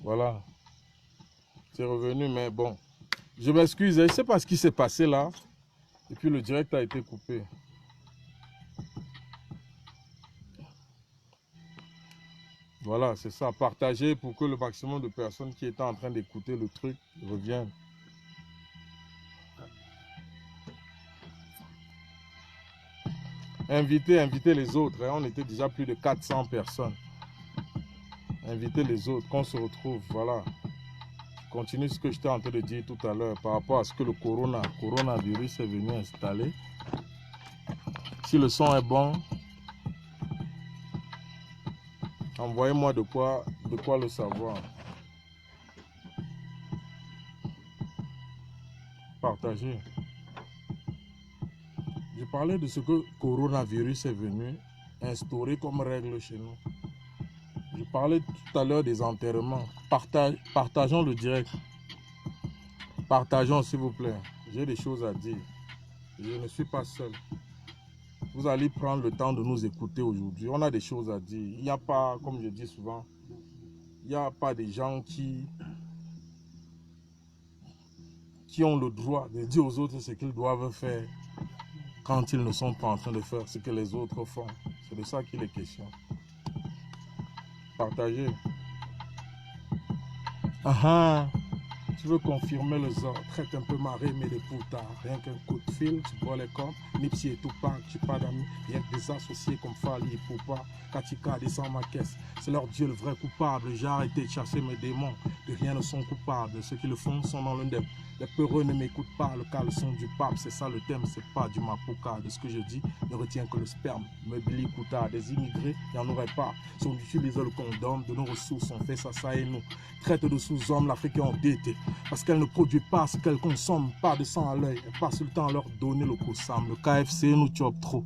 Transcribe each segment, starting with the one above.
Voilà. C'est revenu, mais bon. Je m'excuse, je ne sais pas ce qui s'est passé là. Et puis le direct a été coupé. Voilà, c'est ça. Partager pour que le maximum de personnes qui étaient en train d'écouter le truc reviennent. Invitez les autres. Hein. On était déjà plus de 400 personnes. Invitez les autres, qu'on se retrouve. Voilà. Je continue ce que j'étais en train de dire tout à l'heure par rapport à ce que le coronavirus est venu installer. Si le son est bon, envoyez-moi de quoi le savoir. Partagez. Je parlais de ce que le coronavirus est venu instaurer comme règle chez nous. Je parlais tout à l'heure des enterrements. Partageons le direct. Partageons s'il vous plaît. J'ai des choses à dire. Je ne suis pas seul. Vous allez prendre le temps de nous écouter aujourd'hui. On a des choses à dire. Il n'y a pas, comme je dis souvent, il n'y a pas des gens qui ont le droit de dire aux autres ce qu'ils doivent faire quand ils ne sont pas en train de faire ce que les autres font. C'est de ça qu'il est question. Partagez. Tu veux confirmer le zor, traite un peu marée, mais des poutards. Rien qu'un coup de fil, tu bois les corps, Nipsey et Tupac, tu pas d'amis, rien que des associés comme Fali et Poupa, Katika descend ma caisse. C'est leur Dieu le vrai coupable. J'ai arrêté de chasser mes démons, de rien ne sont coupables. Ceux qui le font sont dans l'indemne. Les peureux ne m'écoutent pas, le cas le son du pape, c'est ça le thème, c'est pas du mapuka. De ce que je dis, ne retiens que le sperme. Mebili Kouta, des immigrés, il n'y en aurait pas. Si on utilise le condom, de nos ressources, on fait ça et nous. Traite de sous-hommes l'Afrique endetté, parce qu'elle ne produit pas ce qu'elle consomme, pas de sang à l'œil. Elle passe le temps à leur donner le cossam. Le KFC nous chope trop.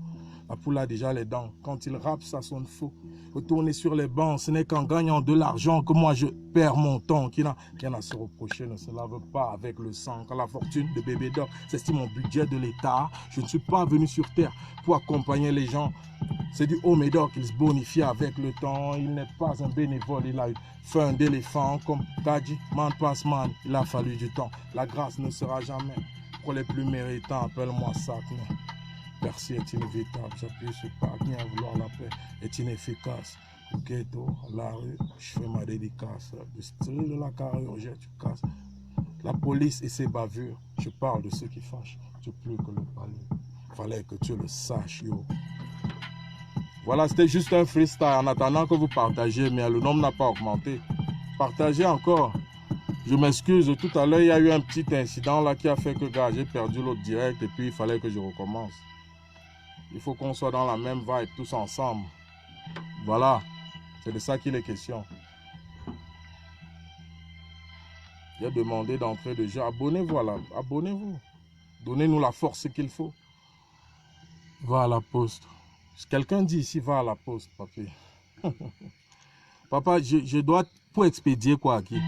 La poule a déjà les dents. Quand il rappe, ça sonne faux. Retourner sur les bancs, ce n'est qu'en gagnant de l'argent que moi je perds mon temps. Qui n'a rien à se reprocher, ne se lave pas avec le sang. Quand la fortune de bébé d'or s'estime en budget de l'État, je ne suis pas venu sur terre pour accompagner les gens. C'est du haut médoc qu'il se bonifie avec le temps. Il n'est pas un bénévole, il a eu faim d'éléphant comme Kaji, man passe man. Il a fallu du temps. La grâce ne sera jamais. Pour les plus méritants, appelle-moi Sacne. Merci est inévitable, j'appuie sur pas bien vouloir la paix est inefficace. Au ghetto, la rue, je fais ma dédicace. Le style de la carrière, tu casses. La police et ses bavures, je parle de ceux qui fâchent. Tu plus que le palais. Fallait que tu le saches, yo. Voilà, c'était juste un freestyle en attendant que vous partagez, mais le nombre n'a pas augmenté. Partagez encore. Je m'excuse, tout à l'heure, il y a eu un petit incident là qui a fait que j'ai perdu l'autre direct et puis il fallait que je recommence. Il faut qu'on soit dans la même vibe tous ensemble. Voilà, c'est de ça qu'il est question. J'ai demandé d'entrer de jeu. Abonnez-vous à abonnez-vous. Donnez-nous la force qu'il faut. Va à la poste. Quelqu'un dit ici, va à la poste, papi. Papa, je dois pour expédier quoi à qui?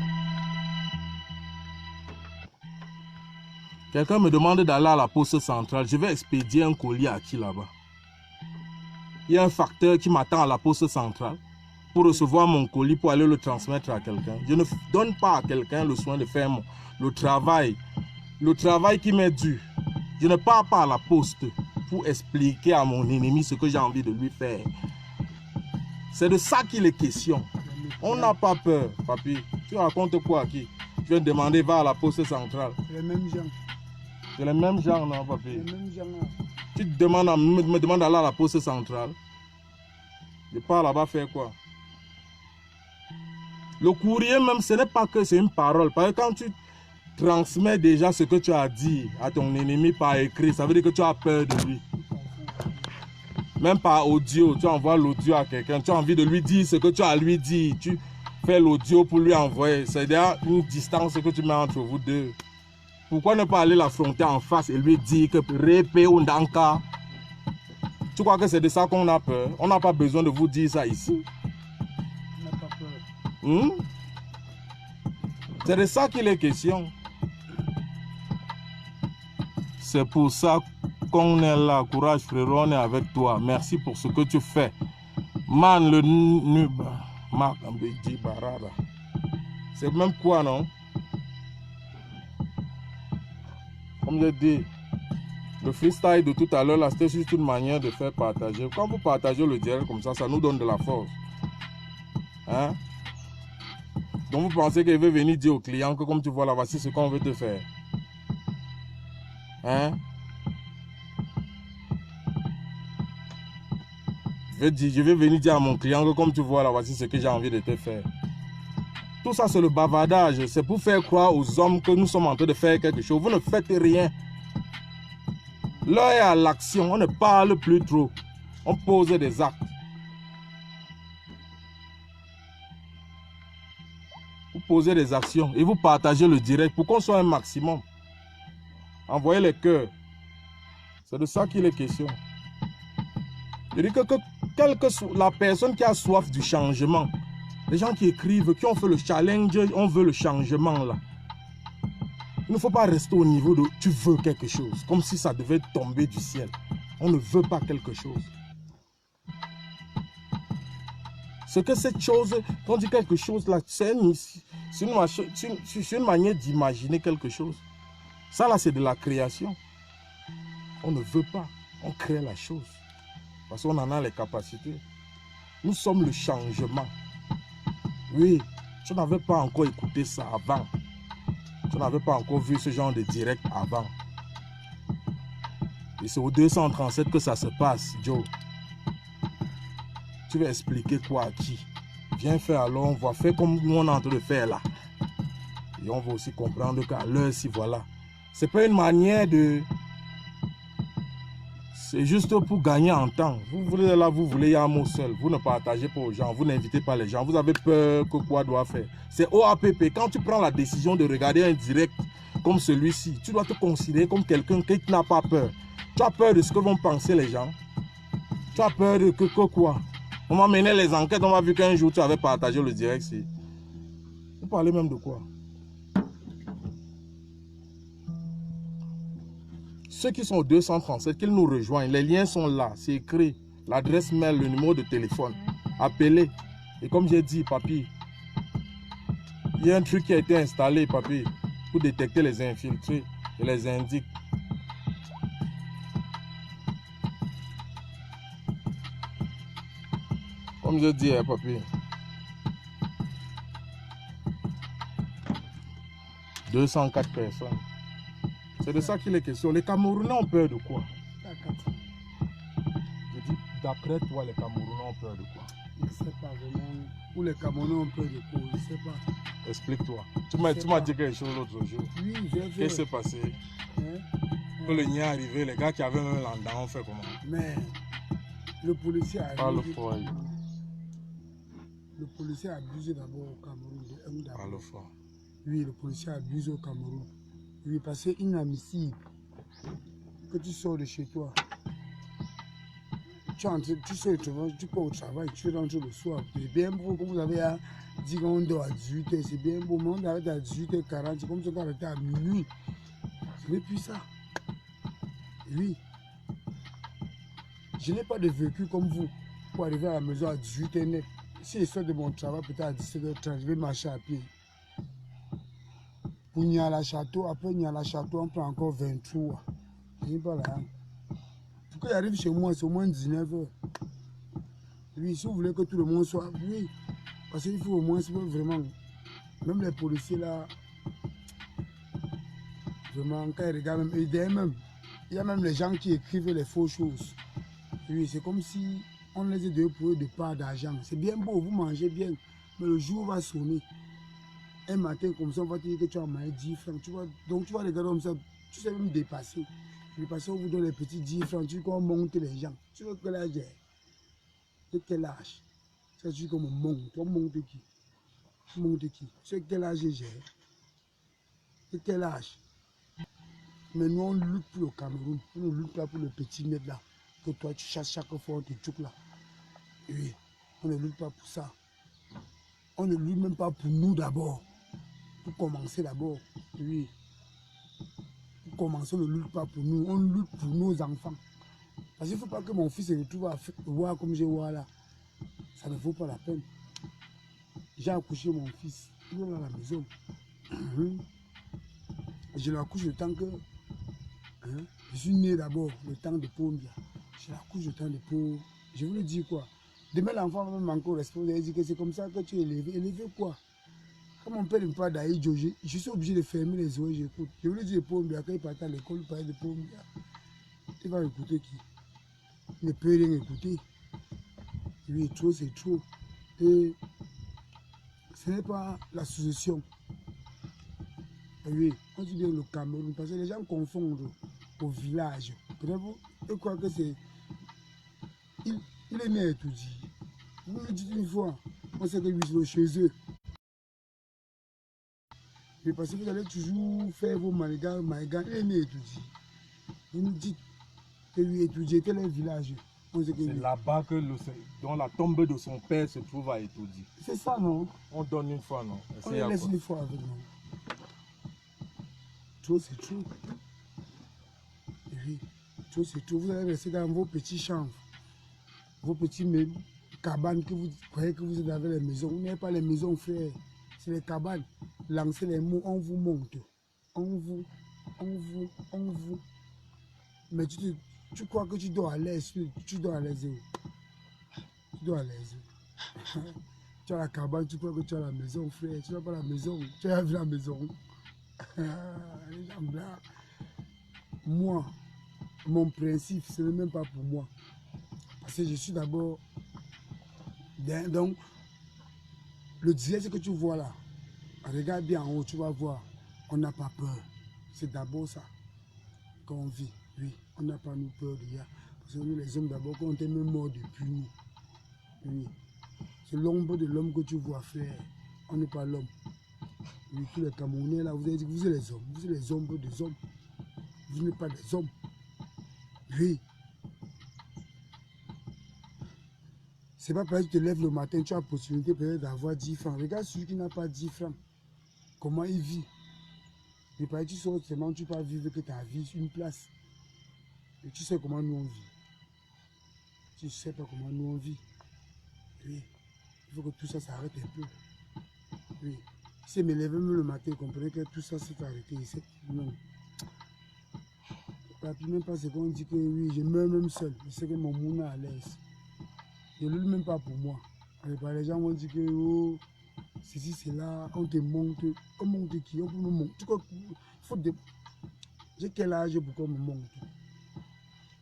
Quelqu'un me demande d'aller à la poste centrale. Je vais expédier un colis à qui là-bas? Il y a un facteur qui m'attend à la poste centrale pour recevoir mon colis, pour aller le transmettre à quelqu'un. Je ne donne pas à quelqu'un le soin de faire le travail qui m'est dû. Je ne pars pas à la poste pour expliquer à mon ennemi ce que j'ai envie de lui faire. C'est de ça qu'il est question. On n'a pas peur, papi. Tu racontes quoi à qui? Je viens de demander, va à la poste centrale. Les mêmes gens. C'est les mêmes gens, non, papi? Les mêmes gens. Tu te demandes, me demandes d'aller à la poste centrale. Je pars là-bas faire quoi? Le courrier même, ce n'est pas que c'est une parole. Parce que quand tu transmets déjà ce que tu as dit à ton ennemi par écrit, ça veut dire que tu as peur de lui. Même par audio, tu envoies l'audio à quelqu'un, tu as envie de lui dire ce que tu as à lui dire. Tu fais l'audio pour lui envoyer. C'est déjà une distance que tu mets entre vous deux. Pourquoi ne pas aller l'affronter en face et lui dire que Répé ou Ndanka? Tu crois que c'est de ça qu'on a peur? On n'a pas besoin de vous dire ça ici. On n'a pas peur. C'est de ça qu'il est question. C'est pour ça qu'on est là. Courage frérot, on est avec toi. Merci pour ce que tu fais. Man le Nuba. Marc Ambedi Barada. C'est même quoi, non? Comme j'ai dit, le freestyle de tout à l'heure, là, c'était juste une manière de faire partager. Quand vous partagez le direct comme ça nous donne de la force. Hein? Donc vous pensez qu'il veut venir dire au client que comme tu vois là, voici ce qu'on veut te faire. Hein? Je vais venir dire à mon client que comme tu vois là, voici ce que j'ai envie de te faire. Tout ça, c'est le bavardage. C'est pour faire croire aux hommes que nous sommes en train de faire quelque chose. Vous ne faites rien. L'heure est à l'action. On ne parle plus trop. On pose des actes. Vous posez des actions et vous partagez le direct pour qu'on soit un maximum. Envoyez les cœurs. C'est de ça qu'il est question. Je dis que quelle que soit la personne qui a soif du changement, les gens qui écrivent, qui ont fait le challenge, on veut le changement là. Il ne faut pas rester au niveau de tu veux quelque chose, comme si ça devait tomber du ciel. On ne veut pas quelque chose. Ce que cette chose, quand on dit quelque chose là, c'est une manière d'imaginer quelque chose. Ça là, c'est de la création. On ne veut pas, on crée la chose. Parce qu'on en a les capacités. Nous sommes le changement. Oui, tu n'avais pas encore écouté ça avant. Tu n'avais pas encore vu ce genre de direct avant. Et c'est au 237 que ça se passe, Joe. Tu vas expliquer quoi à qui? Viens faire alors, on va faire comme nous on est en train de faire là. Et on va aussi comprendre qu'à l'heure, si voilà. C'est pas une manière de... C'est juste pour gagner en temps. Vous voulez là, vous voulez y un mot seul. Vous ne partagez pas aux gens, vous n'invitez pas les gens. Vous avez peur que quoi doit faire. C'est OAPP. Quand tu prends la décision de regarder un direct comme celui-ci, tu dois te considérer comme quelqu'un qui n'a pas peur. Tu as peur de ce que vont penser les gens. Tu as peur de que quoi? On m'a mené les enquêtes, on m'a vu qu'un jour tu avais partagé le direct. Vous parlez même de quoi? Ceux qui sont au 237, qu'ils nous rejoignent. Les liens sont là, c'est écrit. L'adresse mail, le numéro de téléphone. Appelez. Et comme j'ai dit, papy, il y a un truc qui a été installé, papy, pour détecter les infiltrés et les indiques. Comme je dis, papy. 204 personnes. C'est de ça qu'il est question. Les Camerounais ont peur de quoi? Je dis, d'après toi, les Camerounais ont peur de quoi? Je ne sais pas vraiment. Où les Camerounais ont peur de quoi? Je ne sais pas. Explique-toi. Tu m'as dit quelque chose l'autre jour. Oui, j'ai fait. Qu'est-ce qui s'est passé? Quand le nid est arrivé, les gars qui avaient un landau ont fait comment? Mais le policier a Parle abusé. fort. Le policier a abusé d'abord au Cameroun. Parle fort. Oui, le policier a abusé au Cameroun. Oui, parce que c'est inadmissible que tu sors de chez toi. Tu sors tu pars au travail, tu rentres le soir. C'est bien beau, comme vous avez dit qu'on dort à 18h, c'est bien beau, mais on arrête à 18h40, c'est comme si on arrêtait à minuit. Ce n'est plus ça. Oui. Je n'ai pas de véhicule comme vous pour arriver à la maison à 18h net. Si je sors de mon travail, peut-être à 17h30, je vais marcher à pied. Pour Niala Château, après Niala Château, on prend encore 23. Je n'ai pas là. Pour qu'il arrive chez moi, c'est au moins 19h. Oui, si vous voulez que tout le monde soit... Oui, parce qu'il faut au moins vraiment... Même les policiers là... Vraiment, quand ils regardent même... Il y a même les gens qui écrivent les fausses choses. Oui, c'est comme si on les a donné pour eux de part d'argent. C'est bien beau, vous mangez bien, mais le jour va sonner. Un matin comme ça, on va te dire que tu as mangé 10 francs. Tu vois, donc tu vas regarder comme ça, tu sais même dépasser. Dépasser, on vous donne les petits 10 francs, tu veux qu'on monte les gens. Tu veux quel âge est? De quel âge? Ça tu veux qu'on me monte. On monte qui? Tu montes qui? Tu sais quel âge j'ai? De quel âge? Mais nous, on lutte pour le Cameroun. On ne lutte pas pour le petit net là. Que toi, tu chasses chaque fois, on te tchouk là. Oui, on ne lutte pas pour ça. On ne lutte même pas pour nous d'abord. Pour commencer d'abord. Oui. Pour commencer, on ne lutte pas pour nous. On lutte pour nos enfants. Parce qu'il ne faut pas que mon fils se retrouve à voir comme je vois là. Ça ne vaut pas la peine. J'ai accouché mon fils. Il est là à la maison. Je la couche le temps que... Hein, je suis né d'abord, le temps de Pombia. Je la couche le temps de Pombia. Je vous le dis quoi. Demain, l'enfant va même encore responsable. Il dit que c'est comme ça que tu es élevé. Élevé quoi? Comme mon père ne peut pas d'ailleurs, je suis obligé de fermer les oreilles, j'écoute. Je vous le dis de Pombia, quand il part à l'école, il parle de Pombia. Il va écouter qui? Il ne peut rien écouter. Oui, trop, c'est trop. Et ce n'est pas la succession. Oui, on dit bien le Cameroun, parce que les gens confondent au village. Peut-être vous croient que c'est... Il est né à Etoudi. Vous me dites une fois, on sait que lui, c'est chez eux. Mais parce que vous allez toujours faire vos manigances, il est né à Etoudi. Vous nous dites que lui, Etoudi était un village. C'est là-bas que dont la tombe de son père se trouve à Etoudi. C'est ça, non? On donne une fois, non? On les laisse une fois avec nous. Trop, c'est trop. Oui, trop, c'est trop. Vous allez rester dans vos petits champs, vos petits cabanes que vous croyez que vous êtes avec les maisons. Vous n'avez pas les maisons, frère. C'est les cabanes. Lancez les mots, on vous monte. On vous. Mais tu crois que tu dois à l'aise. Tu dois à l'aise. Tu dois à l'aise. Tu as la cabane, tu crois que tu as la maison, frère. Tu n'as pas la maison. Tu as vu la maison. Les gens blancs. Moi, mon principe, ce n'est même pas pour moi. Parce que je suis d'abord... Donc, le direct que tu vois là, regarde bien en haut, tu vas voir, on n'a pas peur. C'est d'abord ça qu'on vit. Oui, on n'a pas nous peur de rien. Parce que nous, les hommes, d'abord, quand on est même mort depuis nous. Oui. C'est l'ombre de l'homme que tu vois, frère. On n'est pas l'homme. Oui, tous les Camerounais là, vous avez dit que vous êtes les hommes. Vous êtes les ombres des hommes. Vous n'êtes pas des hommes. Oui. C'est pas parce que tu te lèves le matin, tu as la possibilité peut-être d'avoir 10 francs. Regarde celui qui n'a pas 10 francs. Comment il vit. Mais parce que tu sors seulement, tu peux vivre que ta vie sur une place. Et tu sais comment nous on vit. Tu ne sais pas comment nous on vit. Oui. Il faut que tout ça s'arrête un peu. Oui. Si je me lève le matin, comprenez que tout ça s'est arrêté. Non. Papi, même pas ce qu'on dit que oui, je meurs même seul. Je sais que mon monde est à l'aise. Je ne le même pas pour moi. Les gens vont dire que oh, ceci, c'est là, on te monte. On monte qui? On peut me monter. Tu crois qu'il faut J'ai quel âge pour qu'on me monte?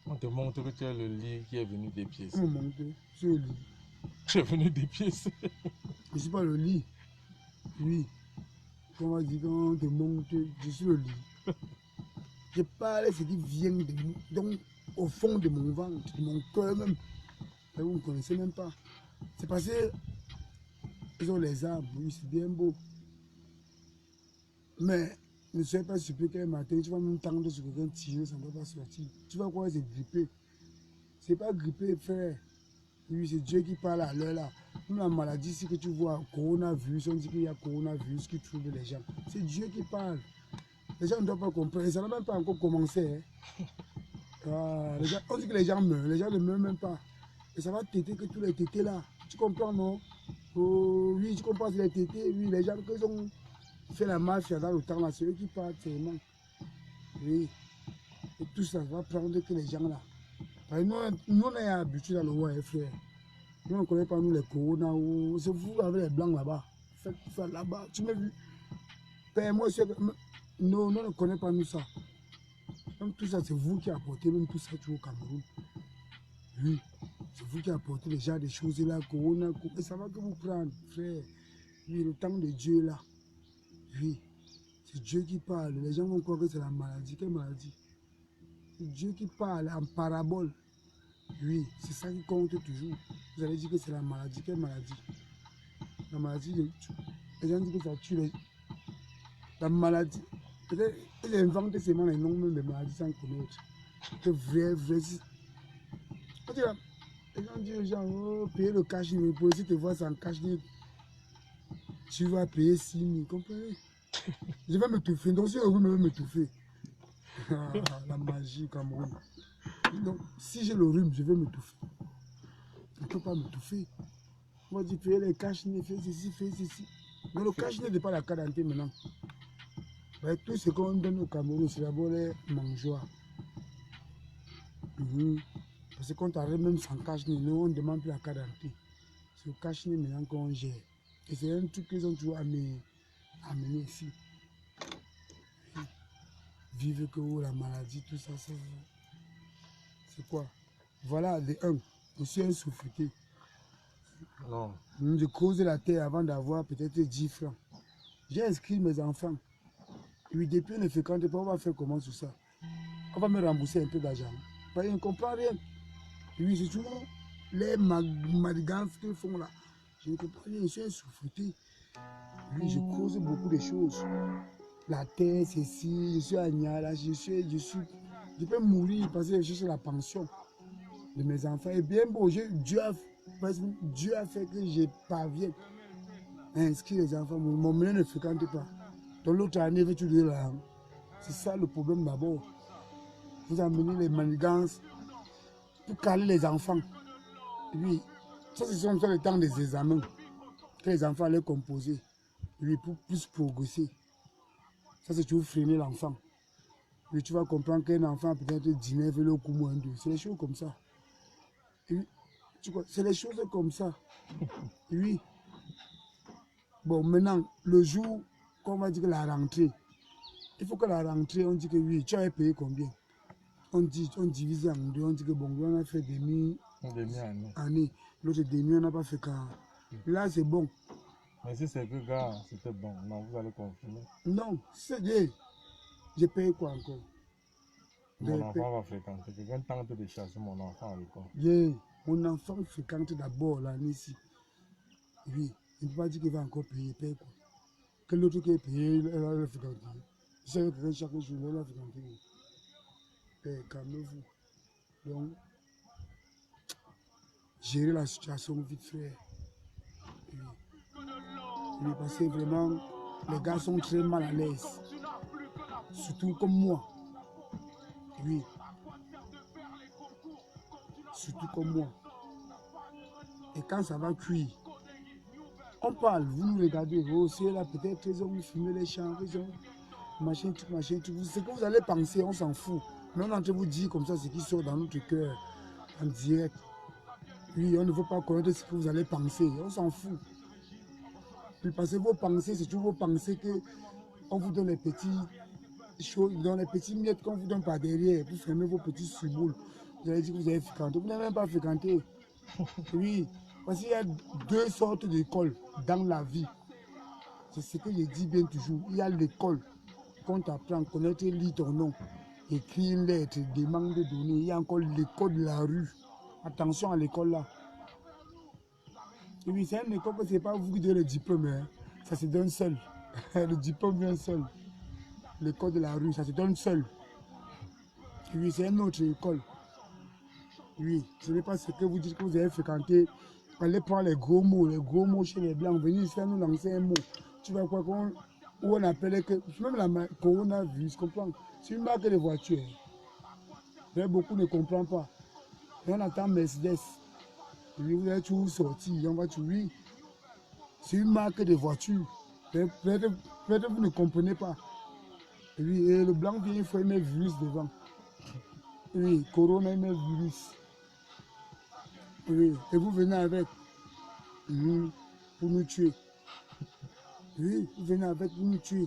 On te montre que tu as le lit qui est venu des pièces. On me monte sur le lit. Tu es venu des pièces. Je ne suis pas le lit. Oui. On va dire qu'on te monte, je suis le lit. Je parle ce qui vient de nous, donc au fond de mon ventre, de mon cœur même. Et vous ne connaissez même pas. C'est parce qu'ils ont les arbres, oui, c'est bien beau. Mais ne soyez pas surpris qu'un matin, tu vas même tendre sur quelqu'un tirer, ça ne va pas sortir. Tu vas croire que c'est grippé. C'est pas grippé, frère. Oui, c'est Dieu qui parle à l'heure là. Nous, la maladie, c'est que tu vois, coronavirus, on dit qu'il y a coronavirus qui trouve les gens. C'est Dieu qui parle. Les gens ne doivent pas comprendre. Ça n'a même pas encore commencé. Hein. Les gens, on dit que les gens meurent. Les gens ne meurent même pas. Et ça va téter que tous les tétés là. Tu comprends, non? Oh, oui, tu comprends, c'est les tétés. Oui, les gens qui ont fait la mafia dans le temps là, c'est eux qui partent seulement. Oui. Et tout ça va prendre que les gens là. Parce que nous, on est habitués dans le roi, frère. Nous, on ne connaît pas nous les corona. C'est vous avec les blancs là-bas. Faites ça là-bas. Tu m'as vu? Père, moi, non, on ne connaît pas nous ça. Même tout ça, c'est vous qui apportez même tout ça au Cameroun. Oui, c'est vous qui apportez les gens des choses là, corona, et ça va que vous prendre, frère. Oui, le temps de Dieu là. Oui, c'est Dieu qui parle. Les gens vont croire que c'est la maladie. Quelle maladie? C'est Dieu qui parle en parabole. Oui, c'est ça qui compte toujours. Vous allez dire que c'est la maladie. Quelle maladie? La maladie, les gens disent que ça tue les... La maladie, peut-être ils inventent seulement les noms même des maladies sans connaître. C'est vrai. Les gens disent aux gens, oh, payer le cash, mais pour essayer de te voir sans cash, tu vas payer 6 000, comprenez? Je vais m'étouffer, donc si vous me m'étouffer. La magie Cameroun. Donc, si j'ai le rhume, je vais m'étouffer. On ne peut pas m'étouffer. On va dire, payer les cash, fais ceci, fais ceci. Mais le cash n'est pas la carte d'identité maintenant. Ouais, tout ce qu'on donne au Cameroun, c'est d'abord les mangeoires. Parce que quand on arrive même sans cash, nous on ne demande plus la carte d'identité. C'est le cash maintenant qu'on gère. Et c'est un truc qu'ils ont toujours amené ici. Vive que la maladie, tout ça, c'est quoi? Voilà, de un, je suis un souffleté. Non. Je cause la terre avant d'avoir peut-être 10 francs. J'ai inscrit mes enfants. Et puis depuis, on ne fréquente pas, on va faire comment sur ça? On va me rembourser un peu d'argent. Parce qu'on ne comprend rien. Et puis c'est toujours les manigances qu'ils font là. Je ne comprends rien, je suis un souffleté. Oui, je cause beaucoup de choses. La terre, c'est ici, je suis à Niala, je peux mourir parce que je cherche la pension de mes enfants. Et bien beau, Dieu a fait que je parvienne à inscrire les enfants. Mon mien ne fréquente pas. Dans l'autre année, tu dis là. C'est ça le problème d'abord. Vous amenez les manigances pour caler les enfants. Oui, ça ce sont le temps des examens que les enfants allaient composer. Oui, pour plus progresser. Ça c'est toujours freiner l'enfant. Oui, tu vas comprendre qu'un enfant peut-être 19 veut le coup moins 2. C'est des choses comme ça. Oui, c'est des choses comme ça. Oui. Bon, maintenant, le jour qu'on va dire que la rentrée, il faut que la rentrée, on dit que oui, tu as payé combien? On divise en deux, on dit que bon, on a fait demi-année. L'autre demi, on n'a pas fait qu'un. Là, c'est bon. Mais si c'est que gars, c'était bon. Non, vous allez confirmer. Non, c'est bien. J'ai payé quoi encore? Mon enfant va fréquenter. Quelqu'un tente de chasser mon enfant à l'école. Yeah. Mon enfant fréquente d'abord l'année ici. Oui, il ne peut pas dire qu'il va encore payer. Il paye quoi? Que l'autre qui est payé, il va fréquenter. Je sais que chaque jour, il va fréquenter. Calmez-vous. Donc, gérer la situation vite fait. Oui, parce que vraiment, les gars sont très mal à l'aise. Surtout comme moi. Oui. Surtout comme moi. Et quand ça va cuire, on parle, vous nous regardez, vous aussi là, peut-être ils ont fumé les champs, ils ont machin, tout. Ce que vous allez penser, on s'en fout. Mais on est en train de vous dire comme ça ce qui sort dans notre cœur, en direct. Oui, on ne veut pas connaître ce que vous allez penser, on s'en fout. Puis parce que vos pensées, c'est toujours vos pensées qu'on vous donne les petites choses, dans les petits miettes qu'on vous donne par derrière, pour fermer vos petits suboules. Vous allez dire que vous avez fréquenté, vous n'avez même pas fréquenté. Oui, parce qu'il y a deux sortes d'écoles dans la vie. C'est ce que je dis bien toujours. Il y a l'école qu'on t'apprend, connaître, lire ton nom, écrire une lettre, demander de donner. Il y a encore l'école de la rue. Attention à l'école là. Et oui, c'est une école que ce n'est pas vous qui donnez le diplôme, hein. Ça se donne seul. Le diplôme vient seul. L'école de la rue, ça se donne seul. Et oui, c'est une autre école. Oui, ce n'est pas ce que vous dites que vous avez fréquenté. Allez prendre les gros mots chez les blancs, venir faire nous lancer un mot. Tu vois quoi, où on appelle que, même la coronavirus, comprends? C'est une marque de voiture. Mais beaucoup ne comprennent pas. Et on attend Mercedes. Et vous allez toujours sortir, on va toujours, oui. C'est une marque de voiture. Peut-être vous ne comprenez pas. Et oui, et le blanc vient, il faut aimer virus devant. Oui, coronavirus. Oui, et vous venez avec pour nous tuer. Oui, vous venez avec pour nous tuer.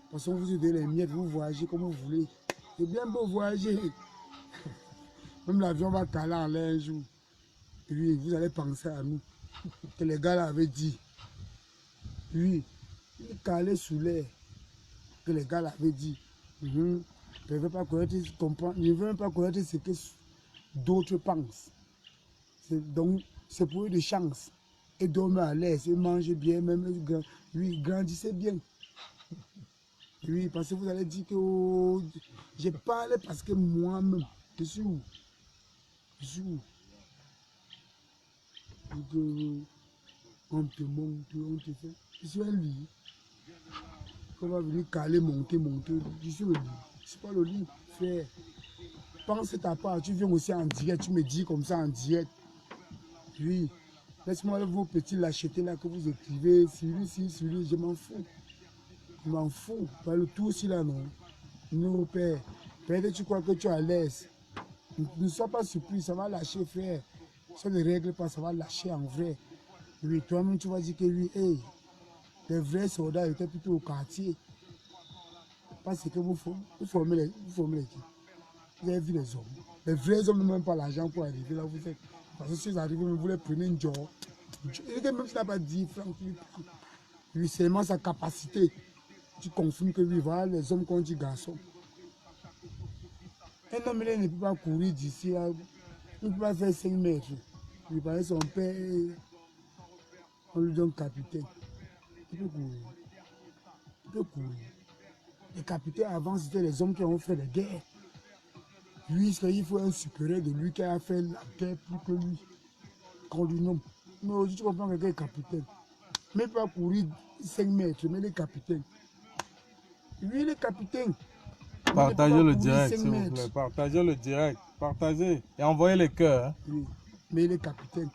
Parce qu'on vous donne les miettes, vous voyagez comme vous voulez. C'est bien beau voyager. Même l'avion va caler en l'air un jour. Et oui, vous allez penser à nous. Que les gars là avaient dit. Oui, il calait sous l'air. Que les gars là avaient dit. Je ne veux pas connaître, comprendre. Je ne veux même pas connaître ce que d'autres pensent. Donc, c'est pour eux des chances. Et dormir à l'aise, et manger bien, même oui, grandissez bien. Oui, parce que vous allez dire que oh, j'ai parlé parce que moi-même, je suis où? Je suis où? On te monte, on te fait. Je suis un lit. On va venir caler, monter. Je suis le lit. Je ne suis pas le lit, frère. Pense ta part, tu viens aussi en direct, tu me dis comme ça en direct. Oui. Laisse-moi vos petits lâchetés là que vous écrivez, sur lui, je m'en fous. Je m'en fous. Pas le tout aussi là, non. Non, père. Peut-être tu crois que tu es à l'aise. Ne sois pas surpris, ça va lâcher, frère. Ça ne règle pas, ça va lâcher en vrai. Oui, toi-même, tu vas dire que oui, hey, les vrais soldats étaient plutôt au quartier. Parce que vous formez les qui? Vous avez vu les hommes. Les vrais hommes n'ont même pas l'argent pour arriver là où vous êtes. Parce que si vous arrivez, vous voulez prendre une job. Même si tu n'as pas 10 francs, tu prends. Oui, seulement sa capacité. Tu confirmes que oui, voilà les hommes qu'on dit garçons. Un homme là, ne peut pas courir d'ici là. Il ne peut pas faire 5 mètres. Il paraît son père, on lui donne capitaine. Il peut courir. Il peut courir. Les capitaines avant, c'était les hommes qui ont fait les guerres. Lui, il faut un supérieur de lui qui a fait la guerre plus que lui. Qu'on lui nomme. Mais aujourd'hui, tu comprends quelqu'un est capitaine. Mais pas courir 5 mètres, mais les capitaines. Lui, il est capitaine. Partagez le direct, s'il vous plaît. Partagez le direct. Partagez. Et envoyez les cœurs. Hein. Oui, mais il est capitaine.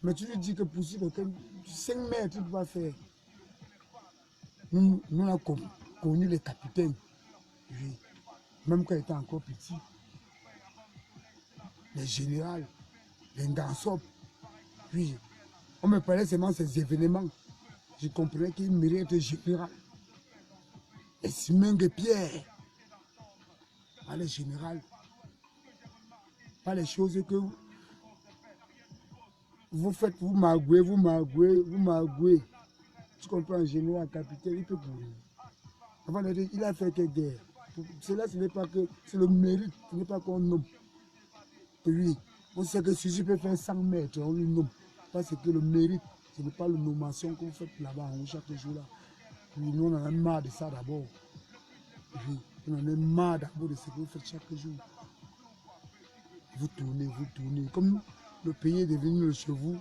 Mais tu lui dis que pour si quelqu'un 5 mètres, tu ne peux pas faire. Nous avons connu les capitaines. Oui. Même quand il était encore petit. Les généraux, les garçons. Oui. On me parlait seulement de ces événements. Je comprenais qu'il méritait être général. Et Simon de Pierre. Pas les généraux. Pas les choses que vous faites, vous magouez. Tu comprends, général, capitaine, il peut courir. Avant de dire, il a fait quelle guerre. Cela, ce n'est pas que, c'est le mérite, ce n'est pas qu'on nomme. Oui, on sait que si je peux faire 100 mètres, on lui nomme. Parce que le mérite, ce n'est pas la nommation que vous faites là-bas, en haut, chaque jour là. Oui, nous, on en a marre de ça d'abord. Oui, on en a marre d'abord de ce que vous faites chaque jour. Vous tournez. Comme le pays est devenu chez vous,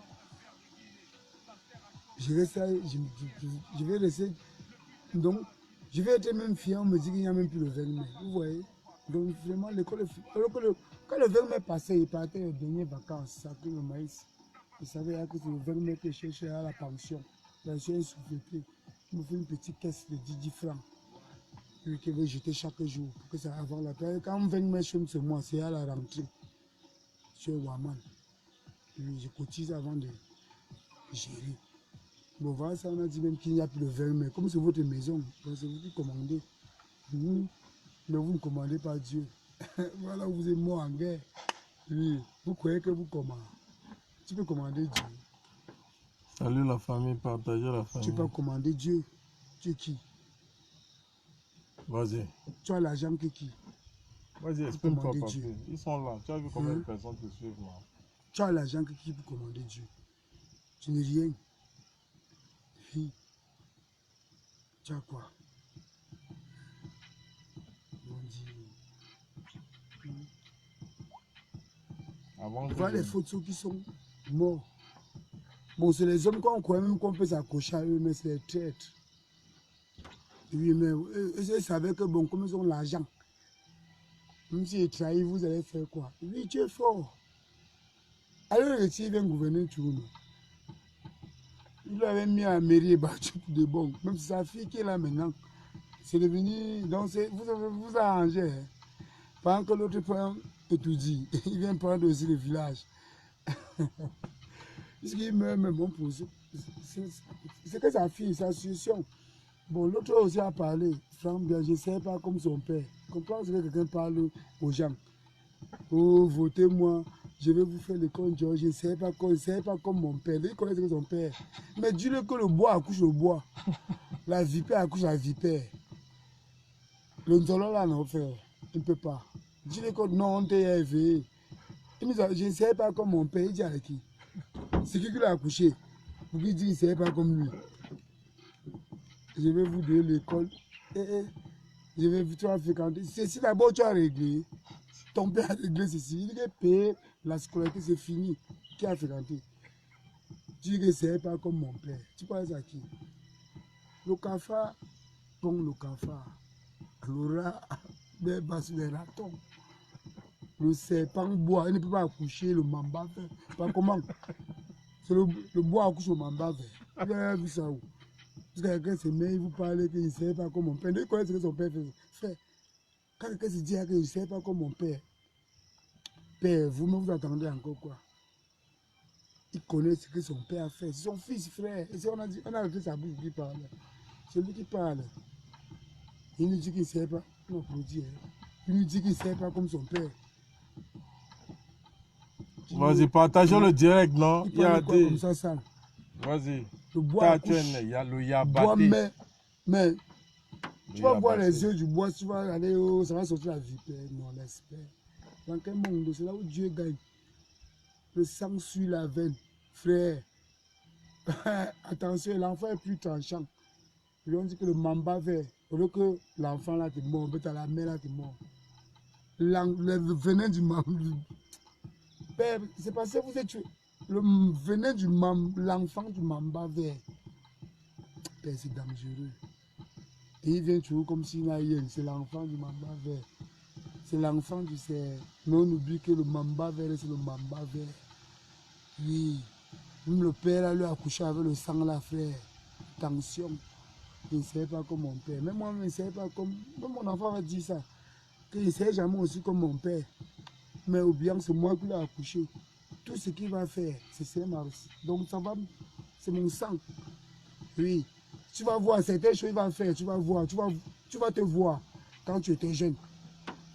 je vais rester. Donc, je vais être même fier, on me dit qu'il n'y a même plus le 20 mai. Vous voyez? Donc, vraiment, l'école, quand le 20 mai passait, il partait les dernières vacances, ça que le maïs. Vous savez, que c'est le 20 mai que je cherchais à la pension. La pension est sous-traitée. Il me fait une petite caisse de 10 francs. Puis que je vais jeter chaque jour pour que ça avant la période. Quand 20 mai, je suis moi, c'est à la rentrée. Je suis Waman. Puis je cotise avant de gérer. Bon, voilà, ça, on a dit même qu'il n'y a plus de 20 mai. Comme c'est votre maison, c'est vous qui commandez. Mais vous ne commandez pas Dieu. Voilà, vous êtes mort en guerre. Oui, vous croyez que vous commandez. Tu peux commander Dieu. Salut la famille, partagez la famille. Tu peux commander Dieu. Tu es qui? Vas-y. Tu as l'argent que qui? Vas-y, exprime-toi, papi. Ils sont là. Tu as vu combien de personnes te suivent là? Tu as l'argent que qui pour commander Dieu? Tu n'es rien. Fille. Tu as quoi? Bon Dieu. Voilà les photos qui sont morts. Bon, c'est les hommes qu'on croit même qu'on peut s'accrocher à eux, mais c'est les traîtres. Oui, mais ils savaient que bon, comme ils ont l'argent, même s'ils trahissent, vous allez faire quoi? Oui, tu es fort. Alors, il vient gouverner tout le monde. Il l'avait mis à la mairie et battu pour de bon. Même si sa fille qui est là maintenant, c'est devenu. Donc, vous arrangez. Hein. Pendant que l'autre prend étudie, il vient prendre aussi le village. Puisqu'il meurt même bon pour ça. C'est que sa fille, sa situation. Bon, l'autre aussi a parlé. Franck, bien, je ne sais pas comme son père. Comprends ce que quelqu'un parle aux gens. Oh, votez-moi, je vais vous faire le compte, je ne sais pas comme mon père. Il connaît ce que son père. Mais dis-le que le bois accouche au bois. La vipère accouche la vipère. Le nzolo là, non, frère. Il ne peut pas. Dis-le que non, on t'a éveillé. Je ne sais pas comme mon père. Il dit avec qui? C'est qui l'a accouché. Pour qu'il dise, je ne sais pas comme lui. Je vais vous donner l'école. Je vais vous fréquenter. Ceci d'abord, tu as réglé. Ton père a réglé ceci. Il est payé. La scolarité, c'est fini. Qui a fréquenté? Tu dis que c'est pas comme mon père. Tu parles à qui? Le cafard, bon, le cafard. Le rat, des basses, des ratons. Le serpent boit. Il ne peut pas accoucher. Le mamba fait. Pas comment? C'est le bois accouche au mamba vert. Vous avez vu ça où? Parce que quelqu'un se met, il vous parle qu'il ne sait pas comme mon père. Il connaît ce que son père fait. Frère, quand quelqu'un se dit qu'il ne sait pas comme mon père, père, vous attendez encore quoi? Il connaît ce que son père a fait. C'est son fils, frère. Et si on a arrêté sa bouche qui parle. C'est lui qui parle. Il nous dit qu'il ne sait pas. On applaudit. Il nous dit qu'il ne sait pas comme son père. Vas-y, partageons le direct, non? Il parle quoi comme ça? Vas-y. Le bois il y a le yabaté. Mais tu vas voir les yeux du bois, tu vas aller, ça va sortir la vipère. Non, l'espère. Dans quel monde? C'est là où Dieu gagne. Le sang suit la veine. Frère, attention, l'enfant est plus tranchant. Ils ont dit que le mamba vert, au lieu que l'enfant là te mort, mais la mère là te mort. Le venin du mamba. Père, c'est parce que vous êtes tué. Le venin du mamba, l'enfant du mamba vert. Père, c'est dangereux. Et il vient tuer comme s'il n'a rien. C'est l'enfant du mamba vert. C'est l'enfant du cerf. Mais on oublie que le mamba vert, c'est le mamba vert. Oui. Même le père là, lui a couché avec le sang là, frère. Attention. Il ne sait pas comme mon père. Même moi, je ne sais pas comme... Même mon enfant va dire ça. Qu'il ne sait jamais aussi comme mon père. Mais ou bien c'est moi qui l'ai accouché. Tout ce qu'il va faire, c'est ma aussi. Donc ça va... C'est mon sang. Oui. Tu vas voir certaines choses qu'il va faire. Tu vas voir. Tu vas te voir quand tu étais jeune.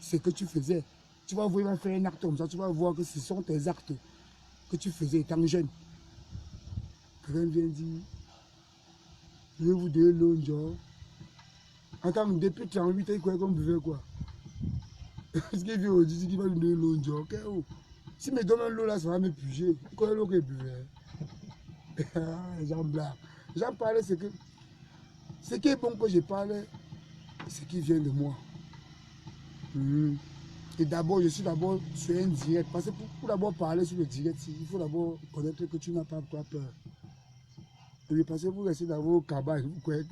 Ce que tu faisais. Tu vas voir, il va faire un acte comme ça. Tu vas voir que ce sont tes actes que tu faisais étant jeune. Quelqu'un vient dire, je vais vous donner l'eau, genre. Attends, depuis 38 ans, il croyait qu'on buvait quoi? Parce qu'il vient aujourd'hui, il va nous donner l'eau, genre. Okay, oh. Si me donne l'eau là, ça va me puger. Il croyait l'eau qu'il buvait. J'en blague. J'en parlais, c'est que... Ce qui est bon que je parle, c'est ce qui vient de moi. Et d'abord, je suis d'abord sur un direct. Parce que pour d'abord parler sur le direct, il faut d'abord connaître que tu n'as pas peur. Et parce que vous restez dans vos cabanes, vous croyez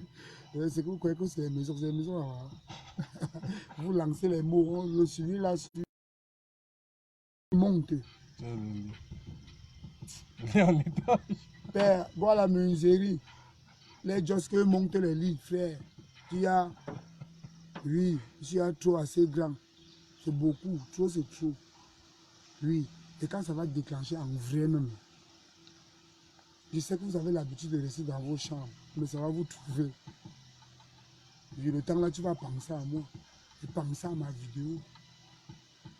que c'est les maisons, là. Vous lancez les mots, celui-là, monte. Père, voilà la menuiserie. Les Josques montent les lits, frère. Tu as, oui, tu as trop assez grand. C'est beaucoup, trop c'est trop. Oui, et quand ça va déclencher en vrai même. Je sais que vous avez l'habitude de rester dans vos chambres, mais ça va vous trouver. Et le temps là, tu vas penser à moi. Et penser à ma vidéo.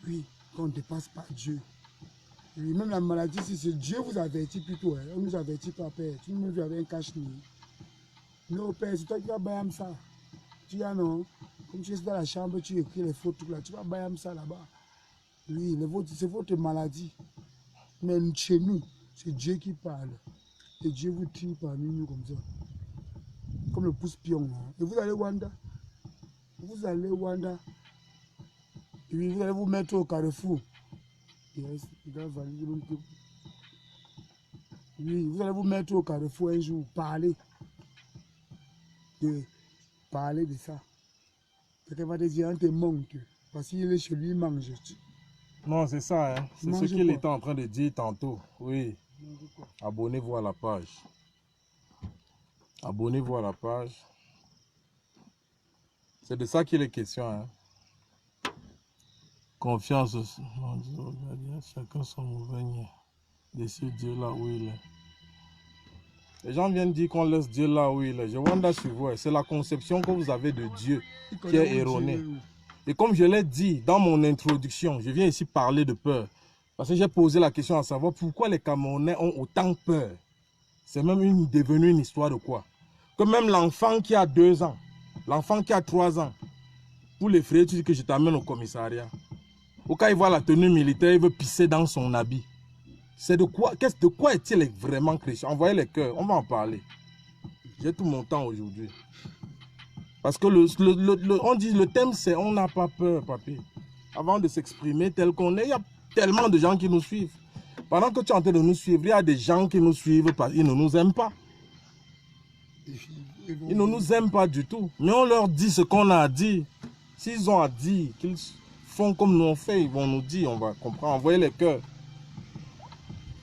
Oui, qu'on ne dépasse pas Dieu. Oui, même la maladie, c'est Dieu vous avertit plutôt. Hein. On nous avertit pas, Père. Tu nous mets avec un cache-nez. Non, Père, c'est toi qui vas bailler ça. Tu as non. Comme tu es dans la chambre, tu écris les faux trucs là. Tu vas bailler ça là-bas. Oui, c'est votre maladie. Mais chez nous, c'est Dieu qui parle. Et Dieu vous tire parmi nous comme ça. Comme le pouce-pion. Hein. Et vous allez Wanda. Vous allez Wanda. Et puis vous allez vous mettre au carrefour. Yes, oui, vous allez vous mettre au carrefour un jour, parler de ça. Quelqu'un va te dire, on te manque. Parce qu'il est chez lui, il mange. Non, c'est ça, hein. C'est ce qu'il était en train de dire tantôt. Oui. Abonnez-vous à la page. Abonnez-vous à la page. C'est de ça qu'il est question, hein. Confiance aussi. Chacun son mauvais. Laissez Dieu là où il est. Les gens viennent dire qu'on laisse Dieu là où il est. Je wonder sur vous. C'est la conception que vous avez de Dieu qui est erronée. Et comme je l'ai dit dans mon introduction, je viens ici parler de peur. Parce que j'ai posé la question à savoir pourquoi les Camerounais ont autant peur. C'est même devenu une histoire de quoi? Que même l'enfant qui a 2 ans, l'enfant qui a 3 ans, pour les frères, tu dis que je t'amène au commissariat. Au cas où il voit la tenue militaire, il veut pisser dans son habit. C'est de quoi est-il vraiment chrétien? Envoyez les cœurs, on va en parler. J'ai tout mon temps aujourd'hui. Parce que on dit le thème c'est on n'a pas peur, papy. Avant de s'exprimer tel qu'on est, il y a tellement de gens qui nous suivent. Pendant que tu es en train de nous suivre, il y a des gens qui nous suivent parce qu'ils ne nous aiment pas. Ils ne nous aiment pas du tout. Mais on leur dit ce qu'on a à dire. S'ils ont à dire, qu'ils font comme nous on fait, ils vont nous dire, on va comprendre, envoyer les cœurs.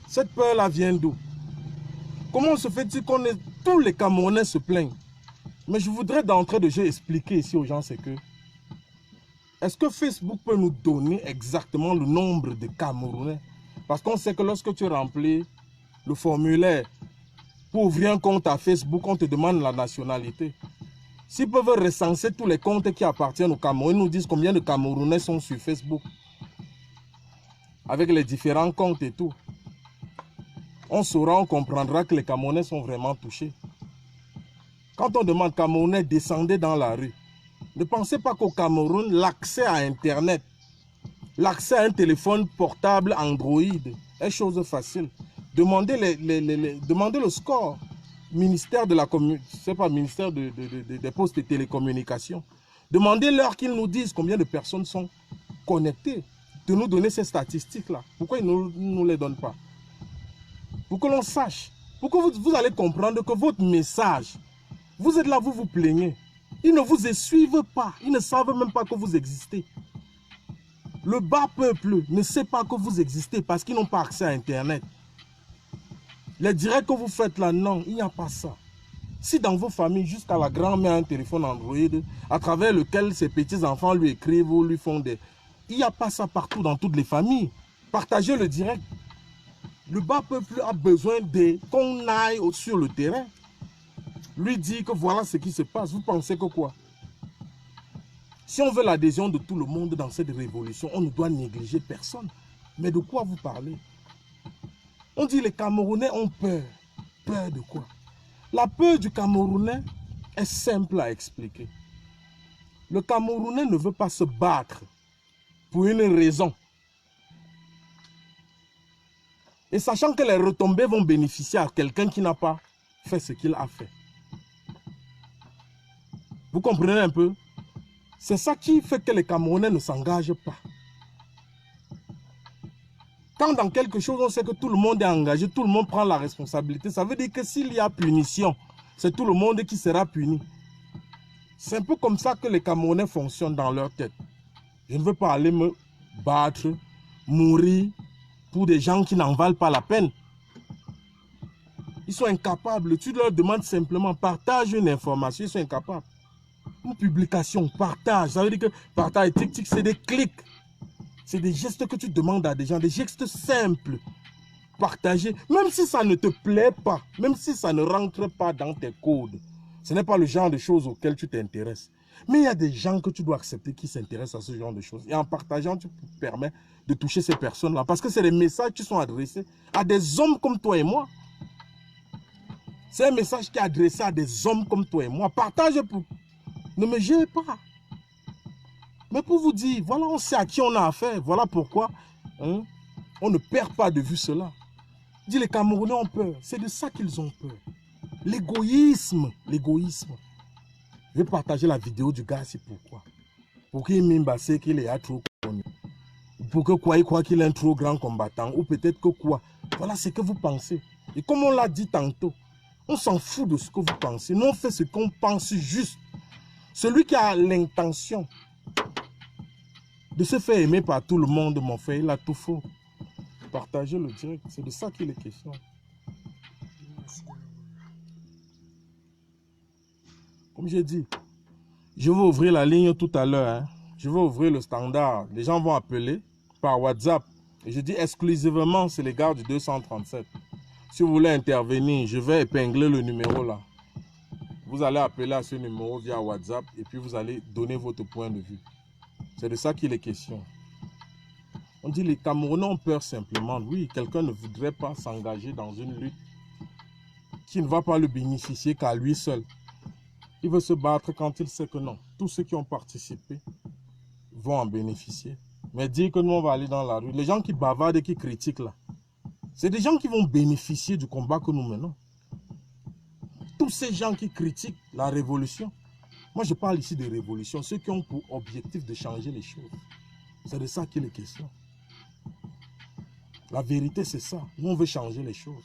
Cette peur-là vient d'où? Comment se fait-il qu'on est... Tous les Camerounais se plaignent. Mais je voudrais d'entrée de jeu expliquer ici aux gens, c'est que est-ce que Facebook peut nous donner exactement le nombre de Camerounais? Parce qu'on sait que lorsque tu remplis le formulaire pour ouvrir un compte à Facebook, on te demande la nationalité. S'ils peuvent recenser tous les comptes qui appartiennent au Cameroun, ils nous disent combien de Camerounais sont sur Facebook. Avec les différents comptes et tout. On saura, on comprendra que les Camerounais sont vraiment touchés. Quand on demande Camerounais, descendez dans la rue. Ne pensez pas qu'au Cameroun, l'accès à Internet, l'accès à un téléphone portable Android est chose facile. Demandez, demandez le score. Ministère de la c'est pas ministère des postes et télécommunications. Demandez-leur qu'ils nous disent combien de personnes sont connectées. De nous donner ces statistiques-là. Pourquoi ils ne nous les donnent pas? Pour que l'on sache. Pour que vous allez comprendre que votre message, vous êtes là, vous vous plaignez. Ils ne vous suivent pas. Ils ne savent même pas que vous existez. Le bas peuple ne sait pas que vous existez parce qu'ils n'ont pas accès à Internet. Les directs que vous faites là, non, il n'y a pas ça. Si dans vos familles, jusqu'à la grand-mère a un téléphone Android, à travers lequel ses petits-enfants lui écrivent ou lui font des... Il n'y a pas ça partout dans toutes les familles. Partagez le direct. Le bas peuple a besoin qu'on aille sur le terrain. Lui dire que voilà ce qui se passe. Vous pensez que quoi? Si on veut l'adhésion de tout le monde dans cette révolution, on ne doit négliger personne. Mais de quoi vous parlez? On dit les Camerounais ont peur. Peur de quoi? La peur du Camerounais est simple à expliquer. Le Camerounais ne veut pas se battre pour une raison. Et sachant que les retombées vont bénéficier à quelqu'un qui n'a pas fait ce qu'il a fait. Vous comprenez un peu? C'est ça qui fait que les Camerounais ne s'engagent pas. Quand dans quelque chose, on sait que tout le monde est engagé, tout le monde prend la responsabilité, ça veut dire que s'il y a punition, c'est tout le monde qui sera puni. C'est un peu comme ça que les Camerounais fonctionnent dans leur tête. Je ne veux pas aller me battre, mourir pour des gens qui n'en valent pas la peine. Ils sont incapables. Tu leur demandes simplement, partage une information, ils sont incapables. Une publication, partage. Ça veut dire que partage et tic-tic, c'est des clics. C'est des gestes que tu demandes à des gens, des gestes simples. Partager, même si ça ne te plaît pas, même si ça ne rentre pas dans tes codes. Ce n'est pas le genre de choses auxquelles tu t'intéresses. Mais il y a des gens que tu dois accepter qui s'intéressent à ce genre de choses. Et en partageant, tu permets de toucher ces personnes-là. Parce que c'est des messages qui sont adressés à des hommes comme toi et moi. C'est un message qui est adressé à des hommes comme toi et moi. Partage pour... Ne me gênez pas. Mais pour vous dire, voilà, on sait à qui on a affaire. Voilà pourquoi on ne perd pas de vue cela. Dis, les Camerounais ont peur. C'est de ça qu'ils ont peur. L'égoïsme. L'égoïsme. Je vais partager la vidéo du gars, c'est pourquoi. Pour qu'il m'imbasse qu'il est trop connu. Pour que quoi, il croit qu'il est un trop grand combattant. Ou peut-être que quoi. Voilà ce que vous pensez. Et comme on l'a dit tantôt, on s'en fout de ce que vous pensez. Nous, on fait ce qu'on pense juste. Celui qui a l'intention de se faire aimer par tout le monde, mon frère, il a tout faux. Partagez le direct, c'est de ça qu'il est question. Comme j'ai dit, je vais ouvrir la ligne tout à l'heure. Hein. Je vais ouvrir le standard. Les gens vont appeler par WhatsApp. Et je dis exclusivement, c'est les gars du 237. Si vous voulez intervenir, je vais épingler le numéro là. Vous allez appeler à ce numéro via WhatsApp et puis vous allez donner votre point de vue. C'est de ça qu'il est question. On dit les Camerounais ont peur simplement. Oui, quelqu'un ne voudrait pas s'engager dans une lutte qui ne va pas le bénéficier qu'à lui seul. Il veut se battre quand il sait que non. Tous ceux qui ont participé vont en bénéficier. Mais dire que nous, on va aller dans la rue. Les gens qui bavardent et qui critiquent là, c'est des gens qui vont bénéficier du combat que nous menons. Tous ces gens qui critiquent la révolution, moi je parle ici de révolution, ceux qui ont pour objectif de changer les choses. C'est de ça qu'il est question. La vérité c'est ça, nous on veut changer les choses.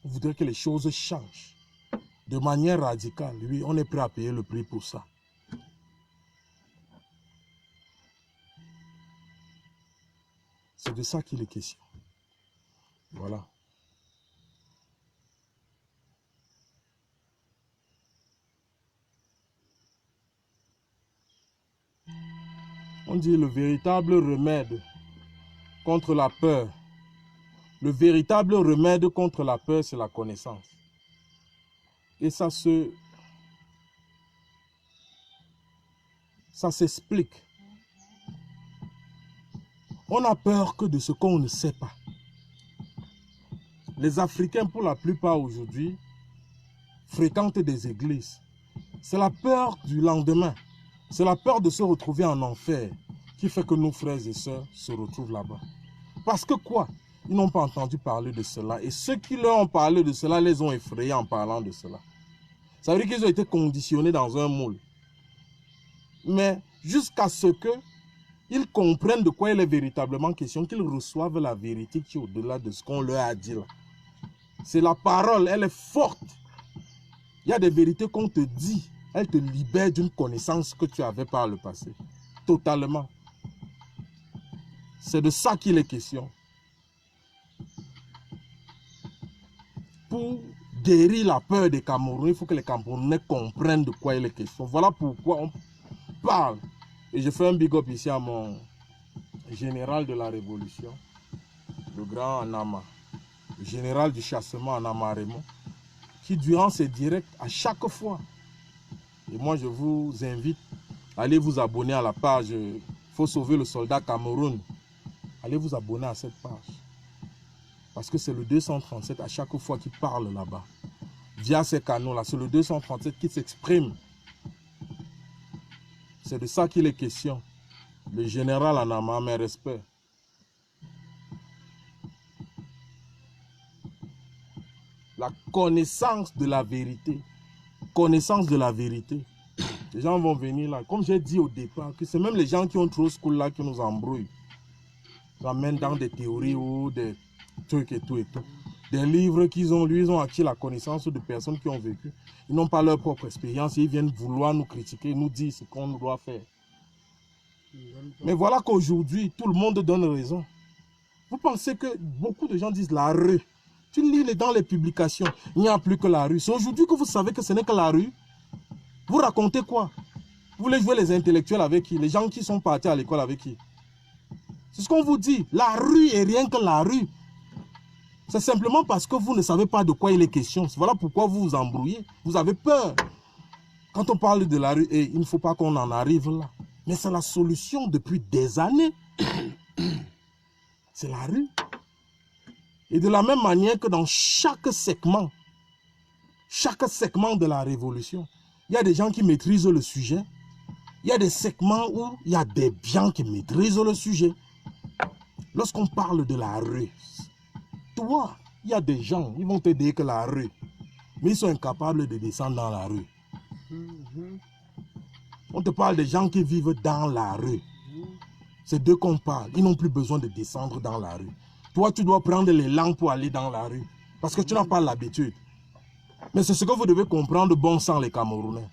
On voudrait que les choses changent de manière radicale. Oui, on est prêt à payer le prix pour ça. C'est de ça qu'il est question. Voilà. On dit le véritable remède contre la peur. Le véritable remède contre la peur, c'est la connaissance. Et ça s'explique. On n'a peur que de ce qu'on ne sait pas. Les Africains, pour la plupart aujourd'hui, fréquentent des églises. C'est la peur du lendemain. C'est la peur de se retrouver en enfer qui fait que nos frères et sœurs se retrouvent là-bas. Parce que quoi? Ils n'ont pas entendu parler de cela. Et ceux qui leur ont parlé de cela les ont effrayés en parlant de cela. Ça veut dire qu'ils ont été conditionnés dans un moule. Mais jusqu'à ce qu'ils comprennent de quoi il est véritablement question, qu'ils reçoivent la vérité qui est au-delà de ce qu'on leur a dit là. C'est la parole, elle est forte. Il y a des vérités qu'on te dit. Elle te libère d'une connaissance que tu avais par le passé. Totalement. C'est de ça qu'il est question. Pour guérir la peur des Camerounais, il faut que les Camerounais comprennent de quoi il est question. Voilà pourquoi on parle. Et je fais un big up ici à mon général de la Révolution, le grand Anama, le général du chassement Anama Raymond, qui durant ses directs, à chaque fois, et moi je vous invite à aller vous abonner à la page Faut sauver le soldat Cameroun. Allez vous abonner à cette page. Parce que c'est le 237 à chaque fois qu'il parle là-bas. Via ces canaux-là, c'est le 237 qui s'exprime. C'est de ça qu'il est question. Le général Anama, mes respects. La connaissance de la vérité. Connaissance de la vérité. Les gens vont venir là. Comme j'ai dit au départ, que c'est même les gens qui ont trop school là qui nous embrouillent. Ils nous amènent dans des théories ou des trucs et tout et tout. Des livres qu'ils ont lus, ils ont acquis la connaissance de personnes qui ont vécu. Ils n'ont pas leur propre expérience et ils viennent vouloir nous critiquer, nous dire ce qu'on doit faire. Mais voilà qu'aujourd'hui, tout le monde donne raison. Vous pensez que beaucoup de gens disent la rue. Tu lis dans les publications, il n'y a plus que la rue. C'est aujourd'hui que vous savez que ce n'est que la rue. Vous racontez quoi? Vous voulez jouer les intellectuels avec qui? Les gens qui sont partis à l'école avec qui? C'est ce qu'on vous dit. La rue est rien que la rue. C'est simplement parce que vous ne savez pas de quoi il est question. Voilà pourquoi vous vous embrouillez. Vous avez peur. Quand on parle de la rue, et il ne faut pas qu'on en arrive là. Mais c'est la solution depuis des années. C'est la rue. Et de la même manière que dans chaque segment de la révolution, il y a des gens qui maîtrisent le sujet. Il y a des segments où il y a des gens qui maîtrisent le sujet. Lorsqu'on parle de la rue, toi, il y a des gens, ils vont te dire que la rue, mais ils sont incapables de descendre dans la rue. On te parle des gens qui vivent dans la rue. C'est d'eux qu'on parle. Ils n'ont plus besoin de descendre dans la rue. Toi, tu dois prendre l'élan pour aller dans la rue. Parce que tu n'as pas l'habitude. Mais c'est ce que vous devez comprendre, bon sang, les Camerounais.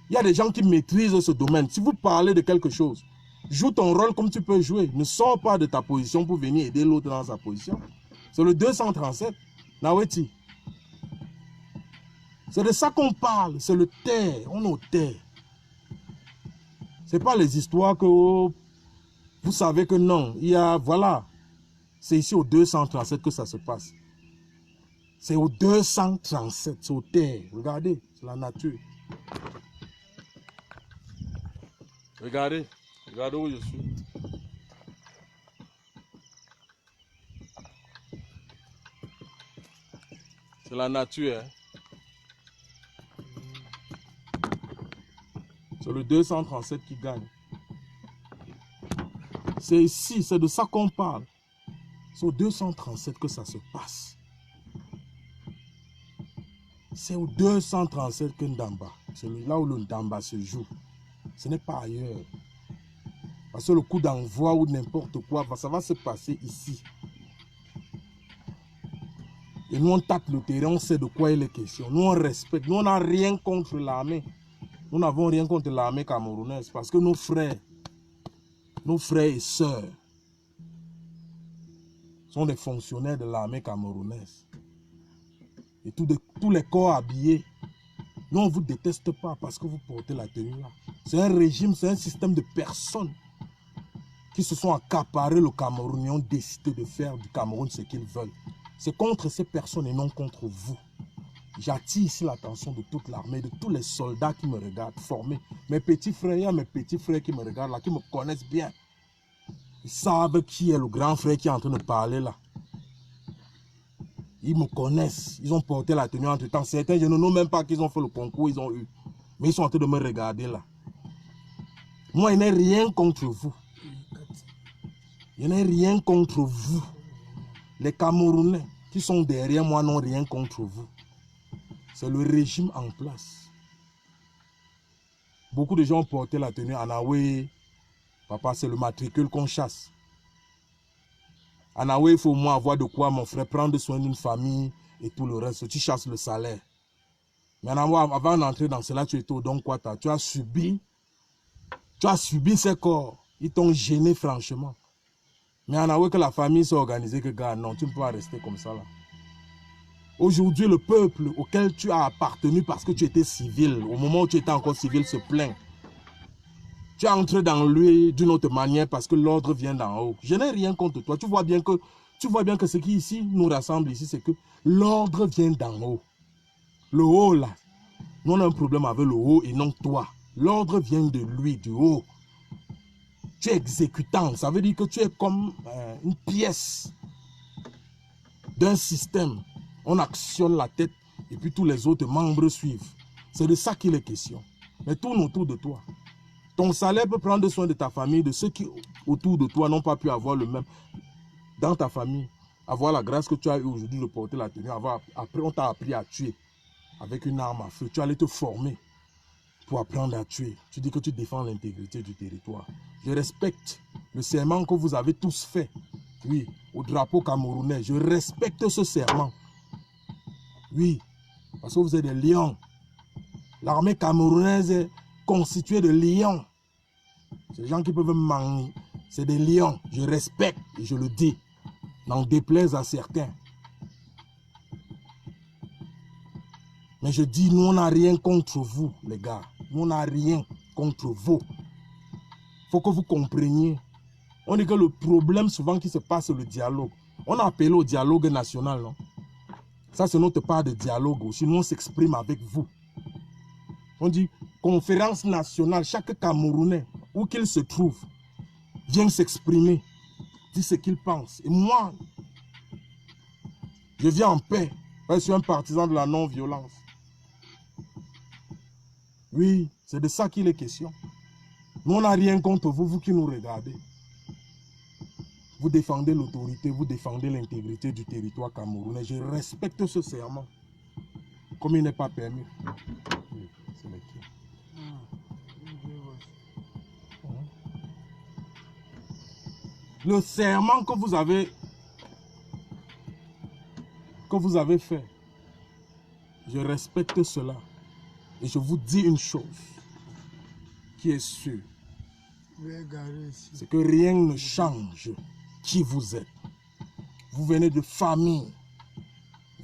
Il y a des gens qui maîtrisent ce domaine. Si vous parlez de quelque chose, joue ton rôle comme tu peux jouer. Ne sors pas de ta position pour venir aider l'autre dans sa position. C'est le 237. Naweti. C'est de ça qu'on parle. C'est le terre. On est au terre. Ce n'est pas les histoires que vous savez que non. Il y a, voilà. C'est ici au 237 que ça se passe. C'est au 237, c'est au terre. Regardez, c'est la nature. Regardez où je suis. C'est la nature. Hein? C'est le 237 qui gagne. C'est ici, c'est de ça qu'on parle. C'est au 237 que ça se passe. C'est au 237 que Ndamba, c'est là où le Ndamba se joue. Ce n'est pas ailleurs. Parce que le coup d'envoi ou n'importe quoi, ça va se passer ici. Et nous on tape le terrain, on sait de quoi il est question. Nous on respecte, nous on n'a rien contre l'armée. Nous n'avons rien contre l'armée camerounaise parce que nos frères et sœurs sont des fonctionnaires de l'armée camerounaise. Et tous les corps habillés. Nous, on ne vous déteste pas parce que vous portez la tenue là. C'est un régime, c'est un système de personnes. qui se sont accaparés le Cameroun et ont décidé de faire du Cameroun ce qu'ils veulent. C'est contre ces personnes et non contre vous. J'attire ici l'attention de toute l'armée, de tous les soldats qui me regardent, formés. Mes petits frères, il y a mes petits frères qui me regardent là, qui me connaissent bien. Ils savent qui est le grand frère qui est en train de parler là. Ils me connaissent. Ils ont porté la tenue entre temps. Certains, je ne sais même pas qu'ils ont fait le concours, ils ont eu. Mais ils sont en train de me regarder là. Moi, il n'y a rien contre vous. Il n'y a rien contre vous. Les Camerounais qui sont derrière moi n'ont rien contre vous. C'est le régime en place. Beaucoup de gens ont porté la tenue Anaoué. Papa, c'est le matricule qu'on chasse. Anaoué, il faut au moins avoir de quoi, mon frère, prendre soin d'une famille et tout le reste. Tu chasses le salaire. Mais avant d'entrer dans cela, tu étais au Don Kwata. Tu as subi ces corps. Ils t'ont gêné franchement. Mais Anaoué, que la famille s'est organisée, que gars, non, tu ne peux pas rester comme ça là. Aujourd'hui, le peuple auquel tu as appartenu parce que tu étais civil, au moment où tu étais encore civil, se plaint. Tu entres dans lui d'une autre manière parce que l'ordre vient d'en haut. Je n'ai rien contre toi. Tu vois bien que ce qui ici nous rassemble ici, c'est que l'ordre vient d'en haut. Le haut là, nous on a un problème avec le haut et non toi. L'ordre vient de lui, du haut. Tu es exécutant, ça veut dire que tu es comme une pièce d'un système. On actionne la tête et puis tous les autres membres suivent. C'est de ça qu'il est question. Mais tourne autour de toi. Ton salaire peut prendre soin de ta famille, de ceux qui autour de toi n'ont pas pu avoir le même. Dans ta famille, avoir la grâce que tu as eu aujourd'hui de porter la tenue. Après, on t'a appris à tuer avec une arme à feu. Tu allais te former pour apprendre à tuer. Tu dis que tu défends l'intégrité du territoire. Je respecte le serment que vous avez tous fait. Oui, au drapeau camerounais. Je respecte ce serment. Oui, parce que vous êtes des lions. L'armée camerounaise est constituée de lions. Ces gens qui peuvent manger, c'est des lions. Je respecte et je le dis. N'en déplaise à certains. Mais je dis, nous on n'a rien contre vous, les gars. Nous on n'a rien contre vous. Il faut que vous compreniez. On dit que le problème souvent qui se passe, c'est le dialogue. On a appelé au dialogue national, non? Ça, c'est notre part de dialogue aussi. Nous, on s'exprime avec vous. On dit conférence nationale. Chaque Camerounais, où qu'il se trouve, vient s'exprimer, dit ce qu'il pense. Et moi, je viens en paix. Je suis un partisan de la non-violence. Oui, c'est de ça qu'il est question. Nous, on n'a rien contre vous, vous qui nous regardez. Vous défendez l'autorité, vous défendez l'intégrité du territoire camerounais. Je respecte ce serment. Comme il n'est pas permis. Oui, c'est lequel. Le serment que vous avez fait, je respecte cela. Et je vous dis une chose qui est sûre. C'est que rien ne change qui vous êtes. Vous venez de famille.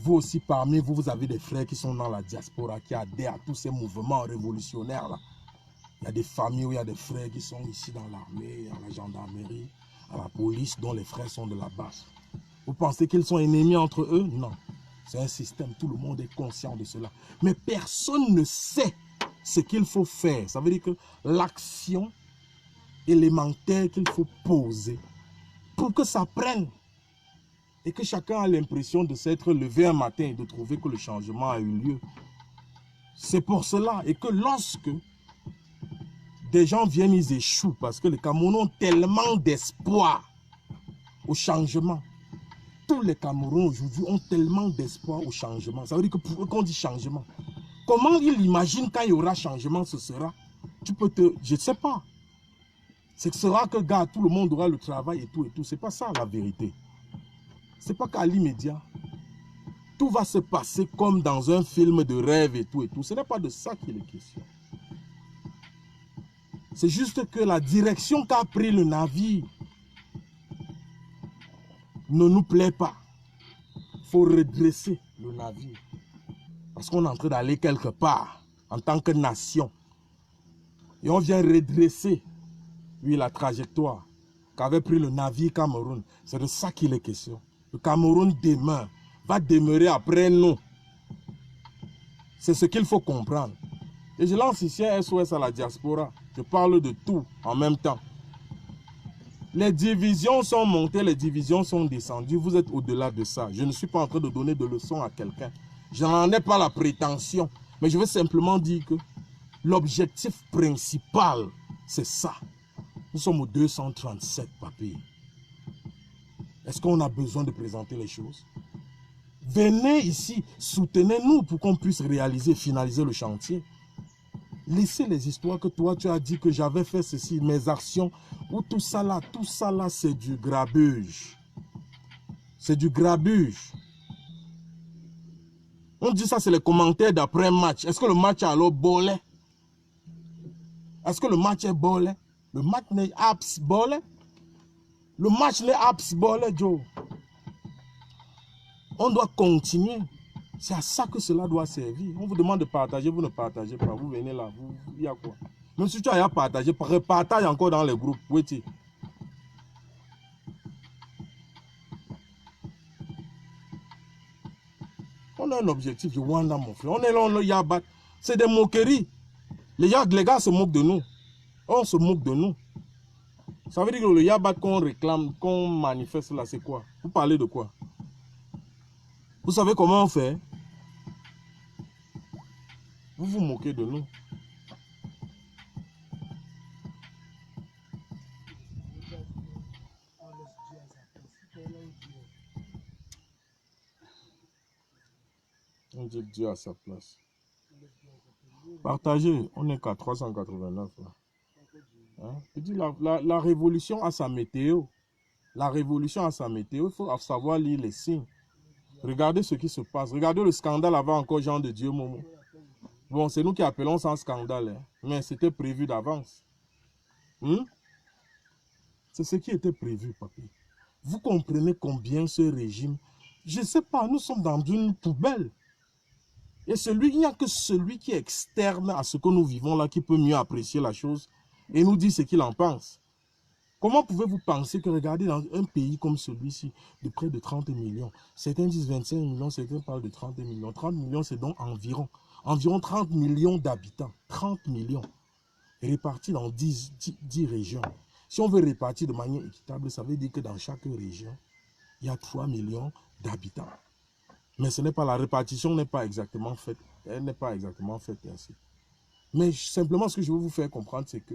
Vous aussi parmi vous, vous avez des frères qui sont dans la diaspora, qui adhèrent à tous ces mouvements révolutionnaires là. Il y a des familles où il y a des frères qui sont ici dans l'armée, à la gendarmerie, à la police, dont les frères sont de la base. Vous pensez qu'ils sont ennemis entre eux? Non. C'est un système, tout le monde est conscient de cela. Mais personne ne sait ce qu'il faut faire. Ça veut dire que l'action élémentaire qu'il faut poser pour que ça prenne et que chacun a l'impression de s'être levé un matin et de trouver que le changement a eu lieu. C'est pour cela et que lorsque des gens viennent, ils échouent parce que les Camerounais ont tellement d'espoir au changement. Tous les Camerounais aujourd'hui ont tellement d'espoir au changement. Ça veut dire que pour eux, quand on dit changement, comment ils imaginent quand il y aura changement, ce sera? Tu peux te... Je ne sais pas. C'est que ce sera que, gars, tout le monde aura le travail et tout et tout. C'est pas ça la vérité. C'est pas qu'à l'immédiat. Tout va se passer comme dans un film de rêve et tout et tout. Ce n'est pas de ça qu'il est question. C'est juste que la direction qu'a pris le navire ne nous plaît pas. Il faut redresser le navire. Parce qu'on est en train d'aller quelque part en tant que nation. Et on vient redresser, oui, la trajectoire. qu'avait pris le navire Cameroun. C'est de ça qu'il est question. Le Cameroun demain va demeurer après nous. C'est ce qu'il faut comprendre. Et je lance ici un SOS à la diaspora. Je parle de tout en même temps. Les divisions sont montées, les divisions sont descendues. Vous êtes au-delà de ça. Je ne suis pas en train de donner de leçons à quelqu'un. Je n'en ai pas la prétention. Mais je veux simplement dire que l'objectif principal, c'est ça. Nous sommes au 237, papier. Est-ce qu'on a besoin de présenter les choses? Venez ici, soutenez-nous pour qu'on puisse réaliser, finaliser le chantier. Laissez les histoires que toi, tu as dit que j'avais fait ceci, mes actions, ou tout ça là, c'est du grabuge. C'est du grabuge. On dit ça, c'est les commentaires d'après-match. Est-ce que le match est alors bolé? Est-ce que le match est bolé? Le match n'est abs bolé? Le match n'est abs bolé, Joe. On doit continuer. C'est à ça que cela doit servir. On vous demande de partager, vous ne partagez pas. Vous venez là, il y a quoi? Même si tu as partagé, repartage encore dans les groupes. Oui, on a un objectif, Wanda, mon frère. On est là, on y a battu. C'est des moqueries. Les gars se moquent de nous. On se moque de nous. Ça veut dire que le Yabat qu'on réclame, qu'on manifeste là, c'est quoi? Vous parlez de quoi? Vous savez comment on fait? Vous vous moquez de nous. On dit Dieu à sa place. Partagez, on n'est qu'à 389 là. Hein? Je dis la révolution a sa météo. La révolution a sa météo. Il faut savoir lire les signes. Regardez ce qui se passe. Regardez le scandale avant encore Jean de Dieu Momo. Bon, c'est nous qui appelons ça un scandale. Hein? Mais c'était prévu d'avance. C'est ce qui était prévu, papi. Vous comprenez combien ce régime... Je ne sais pas, nous sommes dans une poubelle. Et il n'y a que celui qui est externe à ce que nous vivons là qui peut mieux apprécier la chose et nous dire ce qu'il en pense. Comment pouvez-vous penser que, regardez, dans un pays comme celui-ci, de près de 30 millions, certains disent 25 millions, certains parlent de 30 millions. 30 millions, c'est donc environ 30 millions d'habitants. 30 millions répartis dans 10 régions. Si on veut répartir de manière équitable, ça veut dire que dans chaque région, il y a 3 millions d'habitants. Mais ce n'est pas la répartition n'est pas exactement faite. Elle n'est pas exactement faite ainsi. Mais simplement, ce que je veux vous faire comprendre, c'est que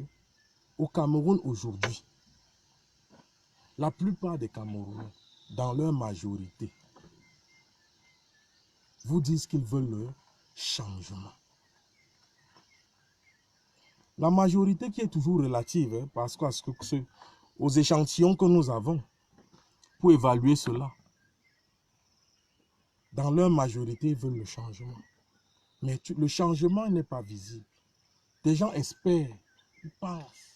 au Cameroun aujourd'hui, la plupart des Camerounais, dans leur majorité, vous disent qu'ils veulent le changement. La majorité qui est toujours relative, hein, parce aux échantillons que nous avons pour évaluer cela. Dans leur majorité, ils veulent le changement. Mais le changement n'est pas visible. Des gens espèrent, ils pensent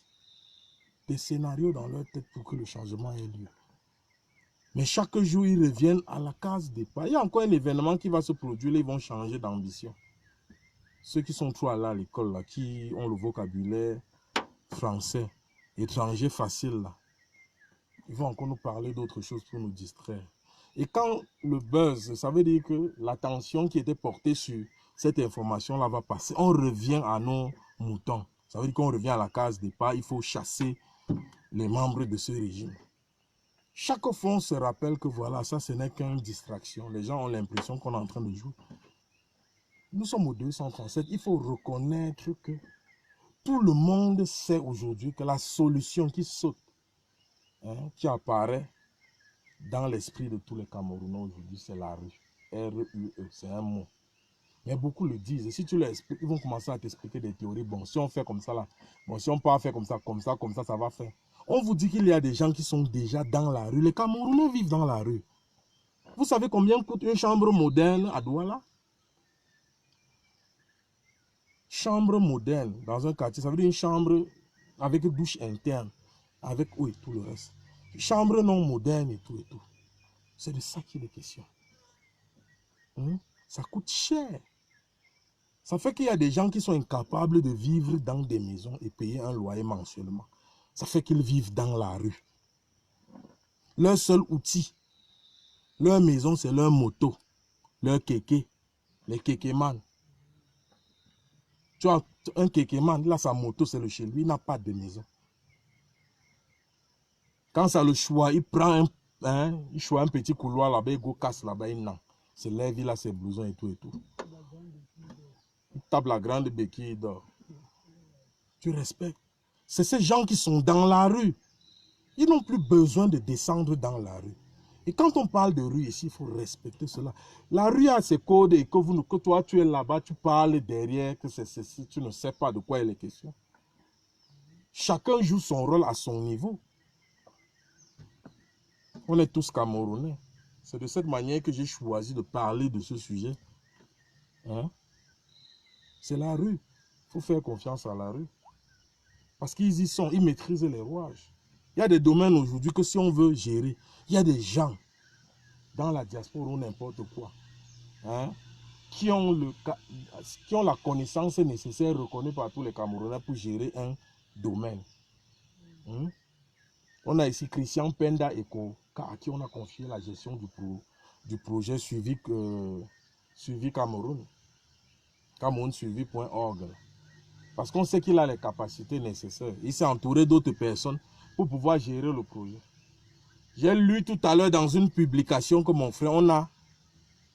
des scénarios dans leur tête pour que le changement ait lieu. Mais chaque jour, ils reviennent à la case départ. Il y a encore un événement qui va se produire, ils vont changer d'ambition. Ceux qui sont trop allés à l'école, là, qui ont le vocabulaire français, étranger facile, là, ils vont encore nous parler d'autre chose pour nous distraire. Et quand le buzz, ça veut dire que l'attention qui était portée sur cette information-là va passer, on revient à nos moutons. Ça veut dire qu'on revient à la case départ, il faut chasser les membres de ce régime. Chaque fois, on se rappelle que voilà, ça, ce n'est qu'une distraction. Les gens ont l'impression qu'on est en train de jouer. Nous sommes au 237. Il faut reconnaître que tout le monde sait aujourd'hui que la solution qui saute, hein, qui apparaît dans l'esprit de tous les Camerounais aujourd'hui, c'est la rue. R-U-E, c'est un mot. Mais beaucoup le disent. Et si tu l'expliques, ils vont commencer à t'expliquer des théories. Bon, si on fait comme ça là, bon, si on peut faire comme ça, ça va faire. On vous dit qu'il y a des gens qui sont déjà dans la rue. Les Camerounais vivent dans la rue. Vous savez combien coûte une chambre moderne à Douala? Chambre moderne dans un quartier, ça veut dire une chambre avec douche interne, avec eau et tout le reste. Chambre non moderne et tout et tout. C'est de ça qu'il est question. Ça coûte cher. Ça fait qu'il y a des gens qui sont incapables de vivre dans des maisons et payer un loyer mensuellement. Ça fait qu'ils vivent dans la rue. Leur seul outil, leur maison, c'est leur moto, leur kéké, les kékéman. Tu as un kékéman, là, sa moto, c'est le chez lui, il n'a pas de maison. Quand ça le choix, il prend il choisit un petit couloir là-bas, il go casse là-bas, il n'a. Se lève, il a ses blousons et tout et tout. Il tape la grande béquille, il dort. Tu respectes. C'est ces gens qui sont dans la rue. Ils n'ont plus besoin de descendre dans la rue. Et quand on parle de rue ici, il faut respecter cela. La rue a ses codes et que toi tu es là-bas, tu parles derrière, que c'est ceci, tu ne sais pas de quoi il est question. Chacun joue son rôle à son niveau. On est tous Camerounais. C'est de cette manière que j'ai choisi de parler de ce sujet. Hein? C'est la rue. Il faut faire confiance à la rue. Parce qu'ils y sont, ils maîtrisent les rouages. Il y a des domaines aujourd'hui que si on veut gérer, il y a des gens dans la diaspora ou n'importe quoi, hein, qui ont la connaissance nécessaire reconnue par tous les Camerounais pour gérer un domaine. Hein. On a ici Christian Penda Eko, à qui on a confié la gestion du projet Suivi Cameroun, camerounsuivi.org. Parce qu'on sait qu'il a les capacités nécessaires. Il s'est entouré d'autres personnes pour pouvoir gérer le projet. J'ai lu tout à l'heure dans une publication que mon frère, on a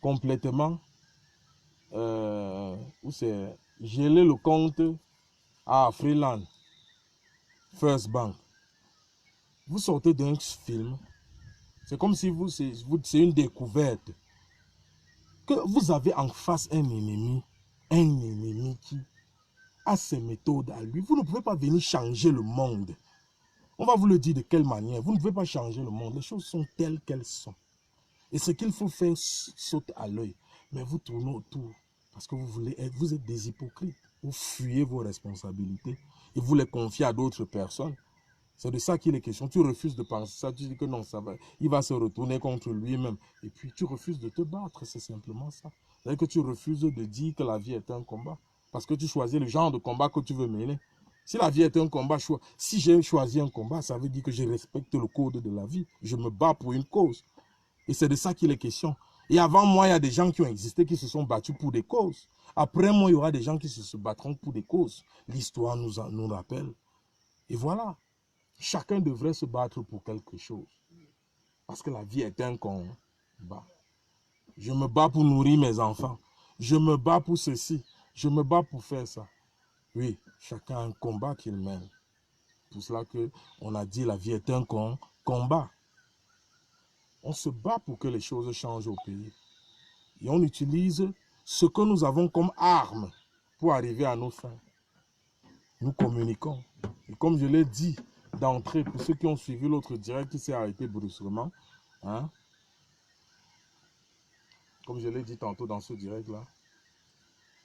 complètement gelé le compte à Freeland, First Bank. Vous sortez d'un film, c'est comme si c'est une découverte. Que vous avez en face un ennemi qui a ses méthodes à lui. Vous ne pouvez pas venir changer le monde. On va vous le dire de quelle manière. Vous ne pouvez pas changer le monde. Les choses sont telles qu'elles sont. Et ce qu'il faut faire saute à l'œil. Mais vous tournez autour parce que vous êtes des hypocrites. Vous fuyez vos responsabilités et vous les confiez à d'autres personnes. C'est de ça qu'il est question. Tu refuses de penser ça. Tu dis que non, ça va. Il va se retourner contre lui-même. Et puis tu refuses de te battre. C'est simplement ça. C'est-à-dire que tu refuses de dire que la vie est un combat. Parce que tu choisis le genre de combat que tu veux mener. Si la vie est un combat, si j'ai choisi un combat, ça veut dire que je respecte le code de la vie. Je me bats pour une cause. Et c'est de ça qu'il est question. Et avant moi, il y a des gens qui ont existé, qui se sont battus pour des causes. Après moi, il y aura des gens qui se battront pour des causes. L'histoire nous rappelle. Et voilà. Chacun devrait se battre pour quelque chose. Parce que la vie est un combat. Je me bats pour nourrir mes enfants. Je me bats pour ceci. Je me bats pour faire ça. Oui, chacun a un combat qu'il mène. Pour cela qu'on a dit la vie est un combat. On se bat pour que les choses changent au pays. Et on utilise ce que nous avons comme arme pour arriver à nos fins. Nous communiquons. Et comme je l'ai dit d'entrée, pour ceux qui ont suivi l'autre direct qui s'est arrêté brusquement, hein, comme je l'ai dit tantôt dans ce direct-là,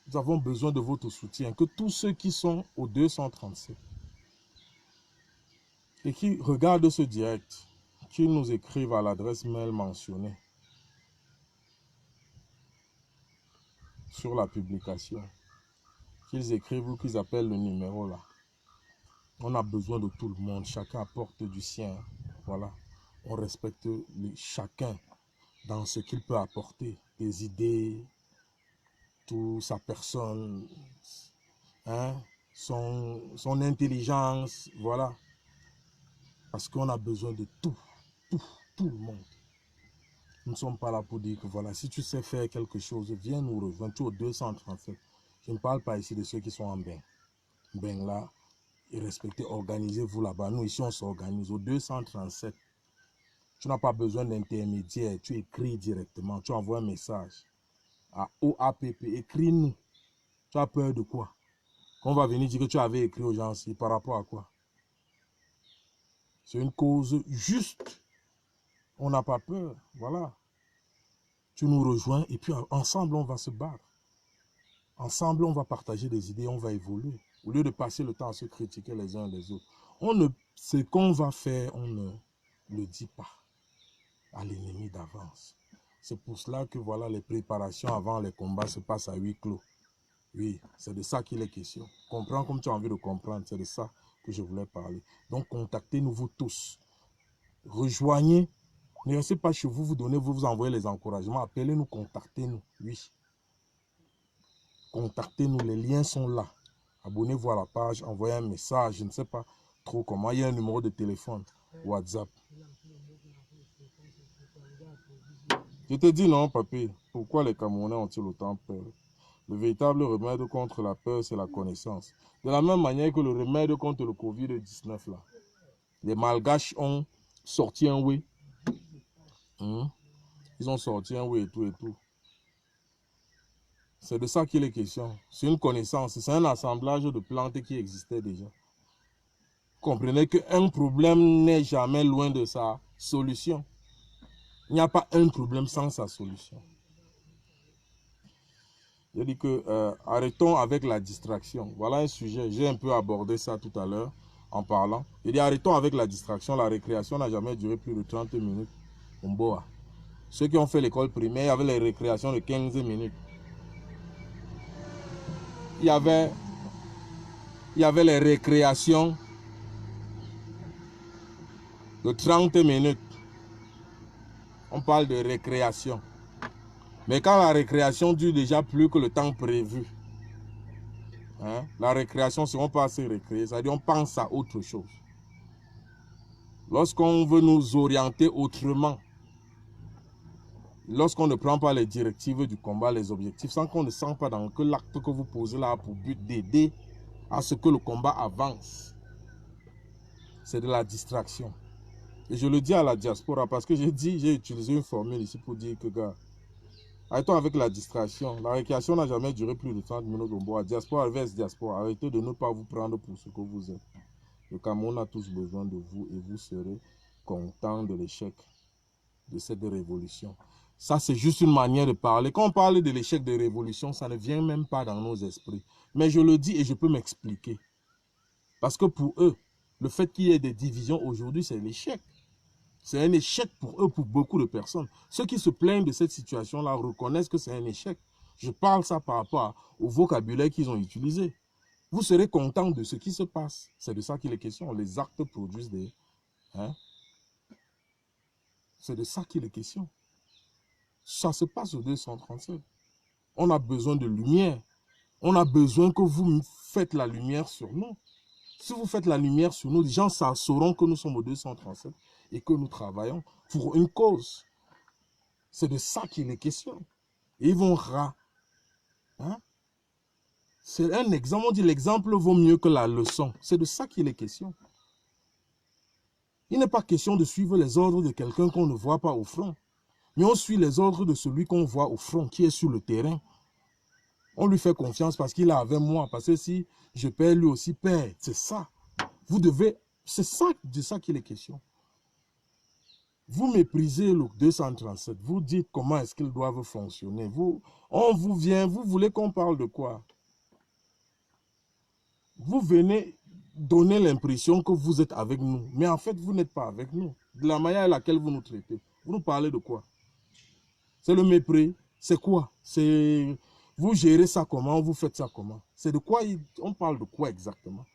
nous avons besoin de votre soutien. Que tous ceux qui sont au 237 et qui regardent ce direct, qu'ils nous écrivent à l'adresse mail mentionnée sur la publication. Qu'ils écrivent ou qu'ils appellent le numéro là. On a besoin de tout le monde. Chacun apporte du sien. Voilà. On respecte chacun dans ce qu'il peut apporter. Des idées, toute sa personne, hein, son intelligence. Voilà. Parce qu'on a besoin de tout le monde. Nous ne sommes pas là pour dire que voilà, si tu sais faire quelque chose, viens nous rejoindre. Tu es au 237. Je ne parle pas ici de ceux qui sont en bain. Ben là, et respectez, organisez-vous là-bas. Nous, ici, on s'organise au 237. Tu n'as pas besoin d'intermédiaire. Tu écris directement. Tu envoies un message à OAPP. Écris-nous. Tu as peur de quoi? On va venir dire que tu avais écrit aux gens ici. Par rapport à quoi? C'est une cause juste. On n'a pas peur. Voilà. Tu nous rejoins et puis ensemble, on va se battre. Ensemble, on va partager des idées, on va évoluer. Au lieu de passer le temps à se critiquer les uns les autres. Ce qu'on va faire, on ne le dit pas à l'ennemi d'avance. C'est pour cela que voilà, les préparations avant les combats se passent à huis clos. Oui, c'est de ça qu'il est question. Comprends comme tu as envie de comprendre, c'est de ça que je voulais parler. Donc, contactez-nous vous tous. Rejoignez Ne restez pas chez vous, vous envoyez les encouragements. Appelez-nous, contactez-nous. Oui. Contactez-nous, les liens sont là. Abonnez-vous à la page, envoyez un message, je ne sais pas trop comment. Il y a un numéro de téléphone, WhatsApp. Je te dis non, papy. Pourquoi les Camerounais ont-ils autant peur? Le véritable remède contre la peur, c'est la connaissance. De la même manière que le remède contre le Covid-19, là. Les Malgaches ont sorti un oui. Ils ont sorti un oui et tout et tout. C'est de ça qu'il est question. C'est une connaissance. C'est un assemblage de plantes qui existait déjà. Comprenez qu'un problème n'est jamais loin de sa solution. Il n'y a pas un problème sans sa solution. Je dis que arrêtons avec la distraction. Voilà un sujet. J'ai un peu abordé ça tout à l'heure en parlant. Je dis arrêtons avec la distraction. La récréation n'a jamais duré plus de 30 minutes. Umboa. Ceux qui ont fait l'école primaire avaient les récréations de 15 minutes. Il y avait les récréations de 30 minutes. On parle de récréation. Mais quand la récréation dure déjà plus que le temps prévu, hein, la récréation, si on ne peut pas se récréer, c'est-à-dire on pense à autre chose. Lorsqu'on veut nous orienter autrement, lorsqu'on ne prend pas les directives du combat, les objectifs, sans qu'on ne sente pas dans que l'acte que vous posez là a pour but d'aider à ce que le combat avance, c'est de la distraction. Et je le dis à la diaspora parce que j'ai utilisé une formule ici pour dire que, gars, arrêtons avec la distraction. La récréation n'a jamais duré plus de 30 minutes au bois. Diaspora versus diaspora. Arrêtez de ne pas vous prendre pour ce que vous êtes. Le Cameroun a tous besoin de vous et vous serez contents de l'échec de cette révolution. Ça, c'est juste une manière de parler. Quand on parle de l'échec de révolution, ça ne vient même pas dans nos esprits. Mais je le dis et je peux m'expliquer. Parce que pour eux, le fait qu'il y ait des divisions aujourd'hui, c'est l'échec. C'est un échec pour eux, pour beaucoup de personnes. Ceux qui se plaignent de cette situation-là reconnaissent que c'est un échec. Je parle ça par rapport au vocabulaire qu'ils ont utilisé. Vous serez content de ce qui se passe. C'est de ça qu'il est question. Les actes produisent des... Hein? C'est de ça qu'il est question. Ça se passe au 237. On a besoin de lumière. On a besoin que vous faites la lumière sur nous. Si vous faites la lumière sur nous, les gens sauront que nous sommes au 237 et que nous travaillons pour une cause. C'est de ça qu'il est question. Et ils vont hein? C'est un exemple. On dit l'exemple vaut mieux que la leçon. C'est de ça qu'il est question. Il n'est pas question de suivre les ordres de quelqu'un qu'on ne voit pas au front. Mais on suit les ordres de celui qu'on voit au front, qui est sur le terrain. On lui fait confiance parce qu'il est avec moi. Parce que si je perds, lui aussi perd. C'est ça. Vous devez... C'est ça, de ça qu'il est question. Vous méprisez le 237. Vous dites comment est-ce qu'ils doivent fonctionner. On vous vient, vous voulez qu'on parle de quoi? Vous venez donner l'impression que vous êtes avec nous. Mais en fait, vous n'êtes pas avec nous. De la manière à laquelle vous nous traitez. Vous nous parlez de quoi? C'est le mépris. C'est quoi? C'est... Vous gérez ça comment? Vous faites ça comment? C'est de quoi? On parle de quoi exactement?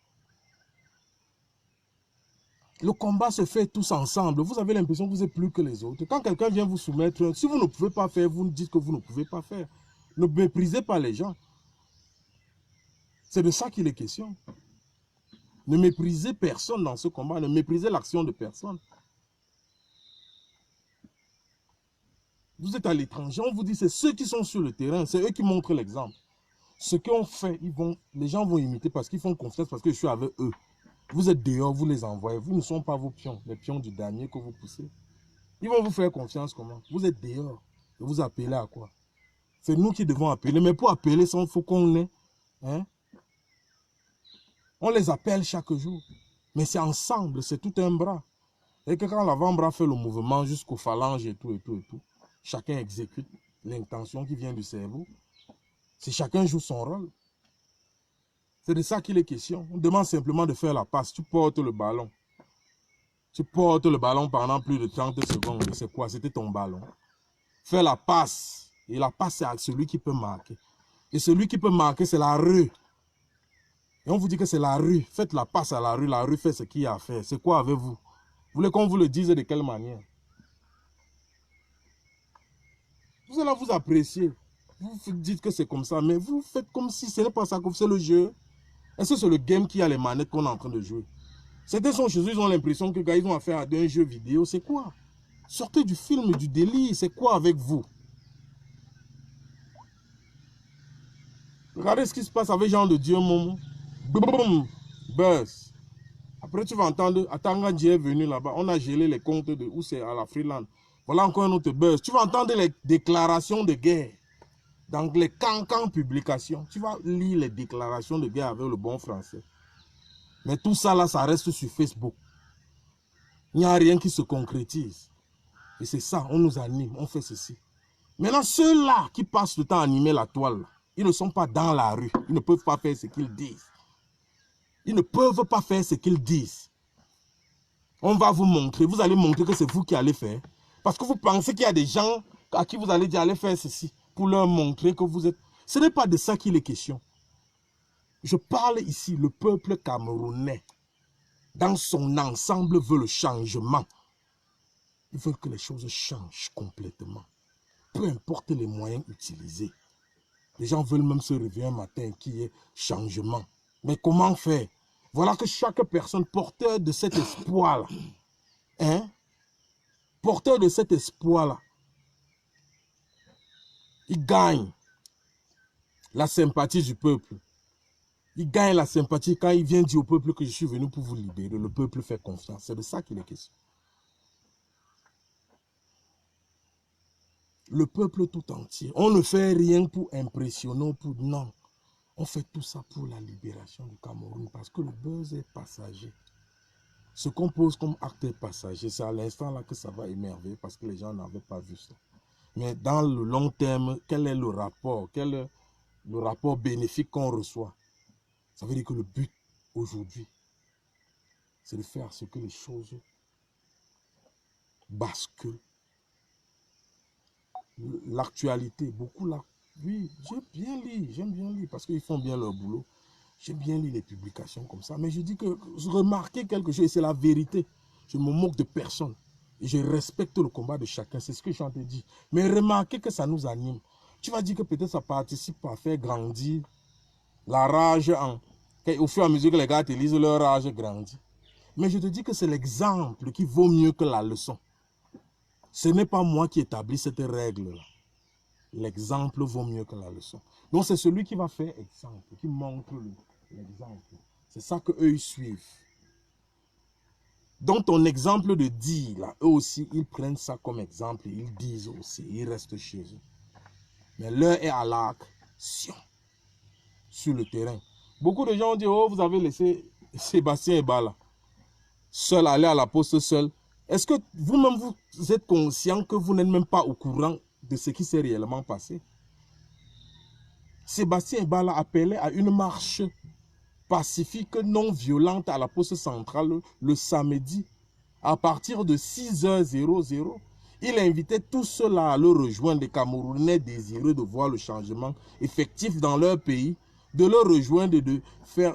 Le combat se fait tous ensemble. Vous avez l'impression que vous êtes plus que les autres. Quand quelqu'un vient vous soumettre, si vous ne pouvez pas faire, vous nous dites que vous ne pouvez pas faire. Ne méprisez pas les gens. C'est de ça qu'il est question. Ne méprisez personne dans ce combat. Ne méprisez l'action de personne. Vous êtes à l'étranger, on vous dit c'est ceux qui sont sur le terrain, c'est eux qui montrent l'exemple. Ce qu'on fait, les gens vont imiter parce qu'ils font confiance, parce que je suis avec eux. Vous êtes dehors, vous les envoyez. Vous ne sont pas vos pions, les pions du dernier que vous poussez. Ils vont vous faire confiance comment? Vous êtes dehors. Et vous appelez à quoi? C'est nous qui devons appeler. Mais pour appeler, il faut qu'on ait. Hein? On les appelle chaque jour. Mais c'est ensemble, c'est tout un bras. Et que quand l'avant-bras fait le mouvement jusqu'aux phalanges et tout, chacun exécute l'intention qui vient du cerveau. C'est chacun joue son rôle. C'est de ça qu'il est question. On demande simplement de faire la passe. Tu portes le ballon. Tu portes le ballon pendant plus de 30 secondes. C'est quoi? C'était ton ballon. Fais la passe. Et la passe, c'est à celui qui peut marquer. Et celui qui peut marquer, c'est la rue. Et on vous dit que c'est la rue. Faites la passe à la rue. La rue fait ce qu'il y a à faire. C'est quoi avec vous? Vous voulez qu'on vous le dise de quelle manière? Vous allez vous apprécier. Vous dites que c'est comme ça, mais vous faites comme si ce n'est pas ça que c'est le jeu. Est-ce que c'est le game qui a les manettes qu'on est en train de jouer? Certains sont chez eux, ils ont l'impression que gars, ils ont affaire à un jeu vidéo. C'est quoi? Sortez du film, du délire. C'est quoi avec vous? Regardez ce qui se passe avec Jean de Dieu, Momo. Boum, buzz. Après, tu vas entendre, Atanga Dieu est venu là-bas. On a gelé les comptes de où c'est à la Freeland. Voilà encore un autre buzz. Tu vas entendre les déclarations de guerre. Dans les cancans publications. Tu vas lire les déclarations de guerre avec le bon français. Mais tout ça là, ça reste sur Facebook. Il n'y a rien qui se concrétise. Et c'est ça, on nous anime, on fait ceci. Maintenant, ceux-là qui passent le temps à animer la toile, ils ne sont pas dans la rue. Ils ne peuvent pas faire ce qu'ils disent. Ils ne peuvent pas faire ce qu'ils disent. On va vous montrer. Vous allez montrer que c'est vous qui allez faire. Parce que vous pensez qu'il y a des gens à qui vous allez dire allez faire ceci. Pour leur montrer que vous êtes... Ce n'est pas de ça qu'il est question. Je parle ici, le peuple camerounais, dans son ensemble, veut le changement. Ils veulent que les choses changent complètement. Peu importe les moyens utilisés. Les gens veulent même se réveiller un matin qu'il y ait changement. Mais comment faire? Voilà que chaque personne porteur de cet espoir-là, hein, porteur de cet espoir-là, il gagne la sympathie du peuple. Il gagne la sympathie quand il vient dire au peuple que je suis venu pour vous libérer. Le peuple fait confiance. C'est de ça qu'il est question. Le peuple tout entier. On ne fait rien pour impressionner, pour... Non. On fait tout ça pour la libération du Cameroun parce que le buzz est passager. Ce qu'on pose comme acte est passager. C'est à l'instant là que ça va émerveiller parce que les gens n'avaient pas vu ça. Mais dans le long terme, quel est le rapport? Quel est le rapport bénéfique qu'on reçoit? Ça veut dire que le but aujourd'hui, c'est de faire ce que les choses basculent. L'actualité, beaucoup là. Oui, j'aime bien lire parce qu'ils font bien leur boulot. J'aime bien lire les publications comme ça. Mais je dis que remarquez quelque chose et c'est la vérité. Je me moque de personne. Et je respecte le combat de chacun. C'est ce que je suis en train de dire. Mais remarquez que ça nous anime. Tu vas dire que peut-être ça participe à faire grandir la rage. Au fur et à mesure que les gars te lisent, leur rage grandit. Mais je te dis que c'est l'exemple qui vaut mieux que la leçon. Ce n'est pas moi qui établis cette règle-là. L'exemple vaut mieux que la leçon. Donc c'est celui qui va faire exemple, qui montre l'exemple. C'est ça qu'eux ils suivent. Donc ton exemple de dire, là, eux aussi, ils prennent ça comme exemple. Ils disent aussi, ils restent chez eux. Mais l'heure est à l'action. Sur le terrain. Beaucoup de gens ont dit, oh, vous avez laissé Sébastien Ebala seul, aller à la poste seul. Est-ce que vous-même, vous êtes conscient que vous n'êtes même pas au courant de ce qui s'est réellement passé? Sébastien Ebala appelait à une marche pacifique non violente à la poste centrale le samedi à partir de 6h00. Il invitait tous ceux-là à le rejoindre, les Camerounais désireux de voir le changement effectif dans leur pays, de le rejoindre et de faire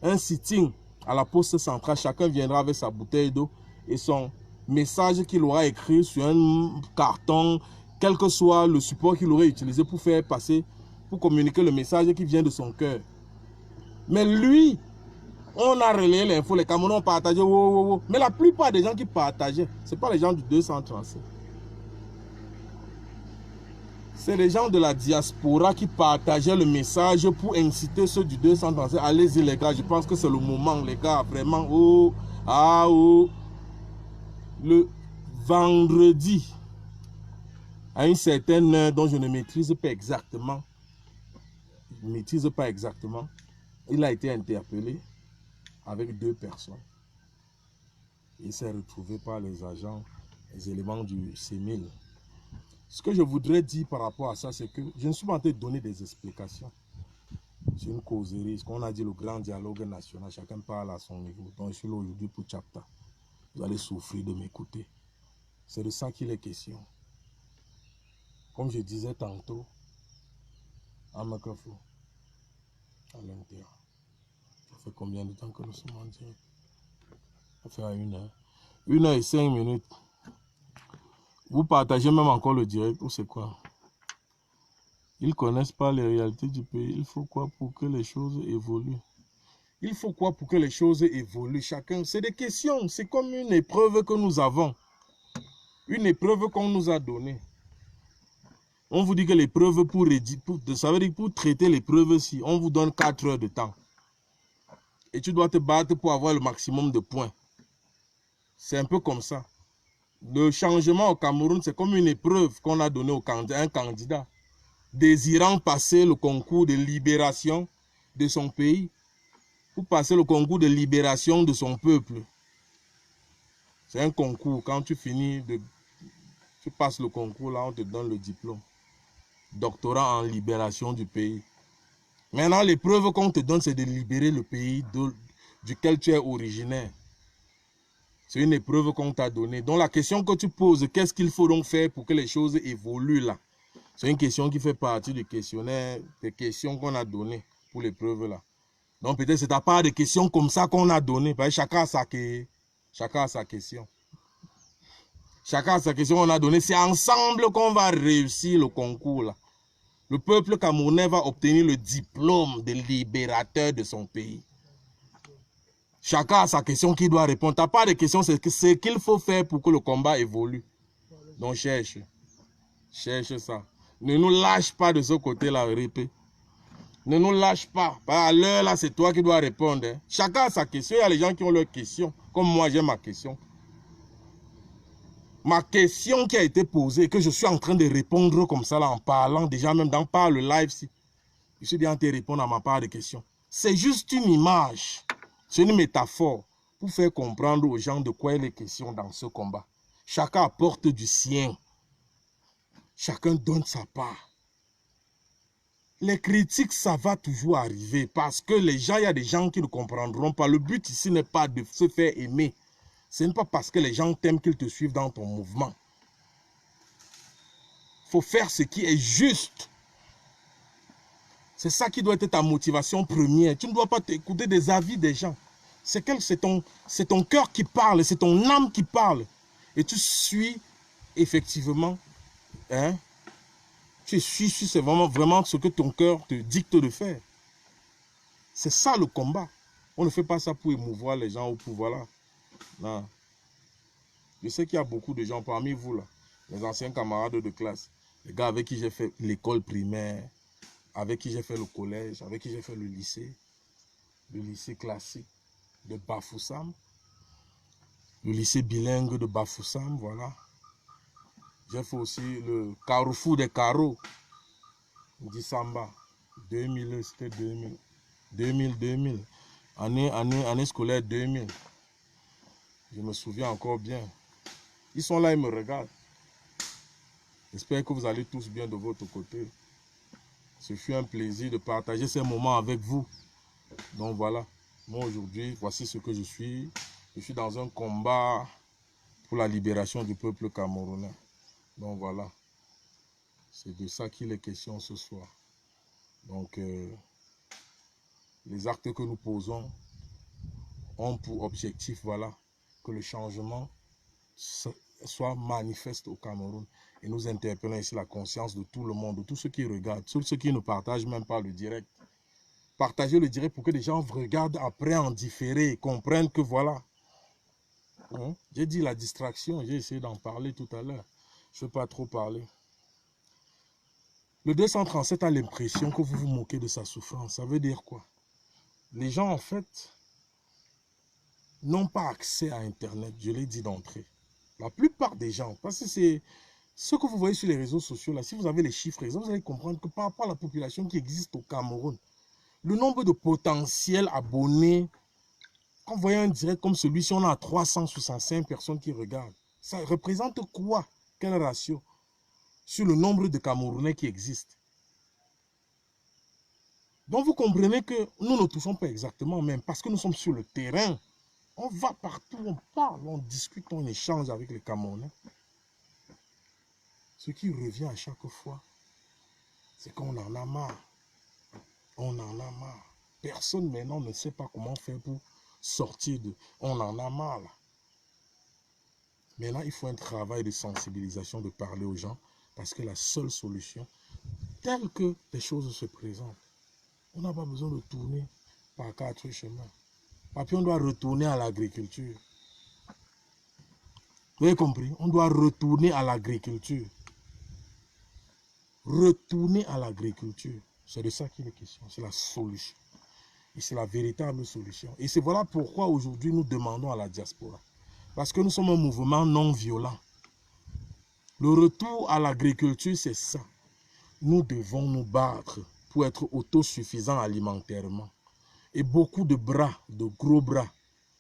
un sitting à la poste centrale. Chacun viendra avec sa bouteille d'eau et son message qu'il aura écrit sur un carton, quel que soit le support qu'il aurait utilisé pour faire passer, pour communiquer le message qui vient de son cœur. Mais lui, on a relayé l'info, les Camerounais ont partagé, mais la plupart des gens qui partageaient, ce n'est pas les gens du 237. C'est les gens de la diaspora qui partageaient le message pour inciter ceux du 237. Allez-y les gars, je pense que c'est le moment les gars, vraiment. Le vendredi, à une certaine heure dont je ne maîtrise pas exactement, il a été interpellé avec 2 personnes. Il s'est retrouvé par les agents, les éléments du CEMIL. Ce que je voudrais dire par rapport à ça, c'est que je ne suis pas en train de donner des explications. C'est une causerie, ce qu'on a dit, le grand dialogue national, chacun parle à son niveau. Donc je suis là aujourd'hui pour Chapta. Vous allez souffrir de m'écouter. C'est de ça qu'il est question. Comme je disais tantôt, à Makafo, à l'intérieur. Ça fait combien de temps que nous sommes en direct? Ça fait 1 heure. 1h05. Vous partagez même encore le direct ou c'est quoi? Ils ne connaissent pas les réalités du pays. Il faut quoi pour que les choses évoluent? Il faut quoi pour que les choses évoluent? Chacun, c'est des questions. C'est comme une épreuve que nous avons. Une épreuve qu'on nous a donnée. On vous dit que l'épreuve, ça veut dire pour traiter l'épreuve-ci, on vous donne 4 heures de temps. Et tu dois te battre pour avoir le maximum de points. C'est un peu comme ça. Le changement au Cameroun, c'est comme une épreuve qu'on a donnée à un candidat désirant passer le concours de libération de son pays, pour passer le concours de libération de son peuple. C'est un concours. Quand tu finis, tu passes le concours, là, on te donne le diplôme. Doctorat en libération du pays. Maintenant, l'épreuve qu'on te donne, c'est de libérer le pays duquel tu es originaire. C'est une épreuve qu'on t'a donnée. Donc la question que tu poses, qu'est-ce qu'il faut donc faire pour que les choses évoluent là? C'est une question qui fait partie du questionnaire, des questions qu'on a données pour l'épreuve là. Donc peut-être c'est à part de questions comme ça qu'on a données. Parce que chacun a sa question. Chacun a sa question qu'on a donnée. C'est ensemble qu'on va réussir le concours là. Le peuple camerounais va obtenir le diplôme de libérateur de son pays. Chacun a sa question qu'il doit répondre. T'as pas de question, c'est ce qu'il faut faire pour que le combat évolue. Donc cherche. Cherche ça. Ne nous lâche pas de ce côté-là, répète. Ne nous lâche pas. À l'heure là, c'est toi qui dois répondre. Hein. Chacun a sa question. Il y a les gens qui ont leurs questions. Comme moi, j'ai ma question. Ma question qui a été posée, que je suis en train de répondre comme ça là, en parlant, déjà même par le live, si. Je suis bien en train de répondre à ma part de questions. C'est juste une image. C'est une métaphore pour faire comprendre aux gens de quoi il est question dans ce combat. Chacun apporte du sien. Chacun donne sa part. Les critiques, ça va toujours arriver parce que il y a des gens qui ne comprendront pas. Le but ici n'est pas de se faire aimer. Ce n'est pas parce que les gens t'aiment qu'ils te suivent dans ton mouvement. Il faut faire ce qui est juste. C'est ça qui doit être ta motivation première. Tu ne dois pas t'écouter des avis des gens. C'est ton cœur qui parle, c'est ton âme qui parle. Et tu suis effectivement, hein, c'est vraiment ce que ton cœur te dicte de faire. C'est ça le combat. On ne fait pas ça pour émouvoir les gens ou pour voilà. Non. Je sais qu'il y a beaucoup de gens parmi vous là, mes anciens camarades de classe, les gars avec qui j'ai fait l'école primaire, avec qui j'ai fait le collège, avec qui j'ai fait le lycée classique de Bafoussam, le lycée bilingue de Bafoussam, voilà. J'ai fait aussi le Carrefour des Carreaux, d'Issamba, 2000, c'était 2000, année scolaire 2000. Je me souviens encore bien. Ils sont là, ils me regardent. J'espère que vous allez tous bien de votre côté. Ce fut un plaisir de partager ces moments avec vous. Donc voilà, moi aujourd'hui, voici ce que je suis. Je suis dans un combat pour la libération du peuple camerounais. Donc voilà, c'est de ça qu'il est question ce soir. Donc les actes que nous posons ont pour objectif, voilà, que le changement soit manifeste au Cameroun. Et nous interpellons ici la conscience de tout le monde, de tous ceux qui regardent, tous ceux qui ne partagent même pas le direct. Partagez le direct pour que les gens regardent après en différé, comprennent que voilà. J'ai dit la distraction, j'ai essayé d'en parler tout à l'heure. Je ne veux pas trop parler. Le 237 a l'impression que vous vous moquez de sa souffrance. Ça veut dire quoi? Les gens, en fait, n'ont pas accès à Internet, je l'ai dit d'entrée. La plupart des gens, parce que c'est ce que vous voyez sur les réseaux sociaux, là, si vous avez les chiffres, vous allez comprendre que par rapport à la population qui existe au Cameroun, le nombre de potentiels abonnés, quand vous voyez un direct comme celui-ci, on a 365 personnes qui regardent. Ça représente quoi? Quel ratio sur le nombre de Camerounais qui existent? Donc vous comprenez que nous ne touchons pas exactement même parce que nous sommes sur le terrain. On va partout, on parle, on discute, on échange avec les Camerounais. Ce qui revient à chaque fois, c'est qu'on en a marre. On en a marre. Personne maintenant ne sait pas comment faire pour sortir de... On en a marre là. Maintenant, il faut un travail de sensibilisation, de parler aux gens, parce que la seule solution, telle que les choses se présentent, on n'a pas besoin de tourner par 4 chemins. Et puis on doit retourner à l'agriculture. Vous avez compris? On doit retourner à l'agriculture. Retourner à l'agriculture. C'est de ça qu'il est question. C'est la solution. Et c'est la véritable solution. Et c'est voilà pourquoi aujourd'hui nous demandons à la diaspora. Parce que nous sommes un mouvement non violent. Le retour à l'agriculture, c'est ça. Nous devons nous battre pour être autosuffisants alimentairement. Et beaucoup de bras, de gros bras,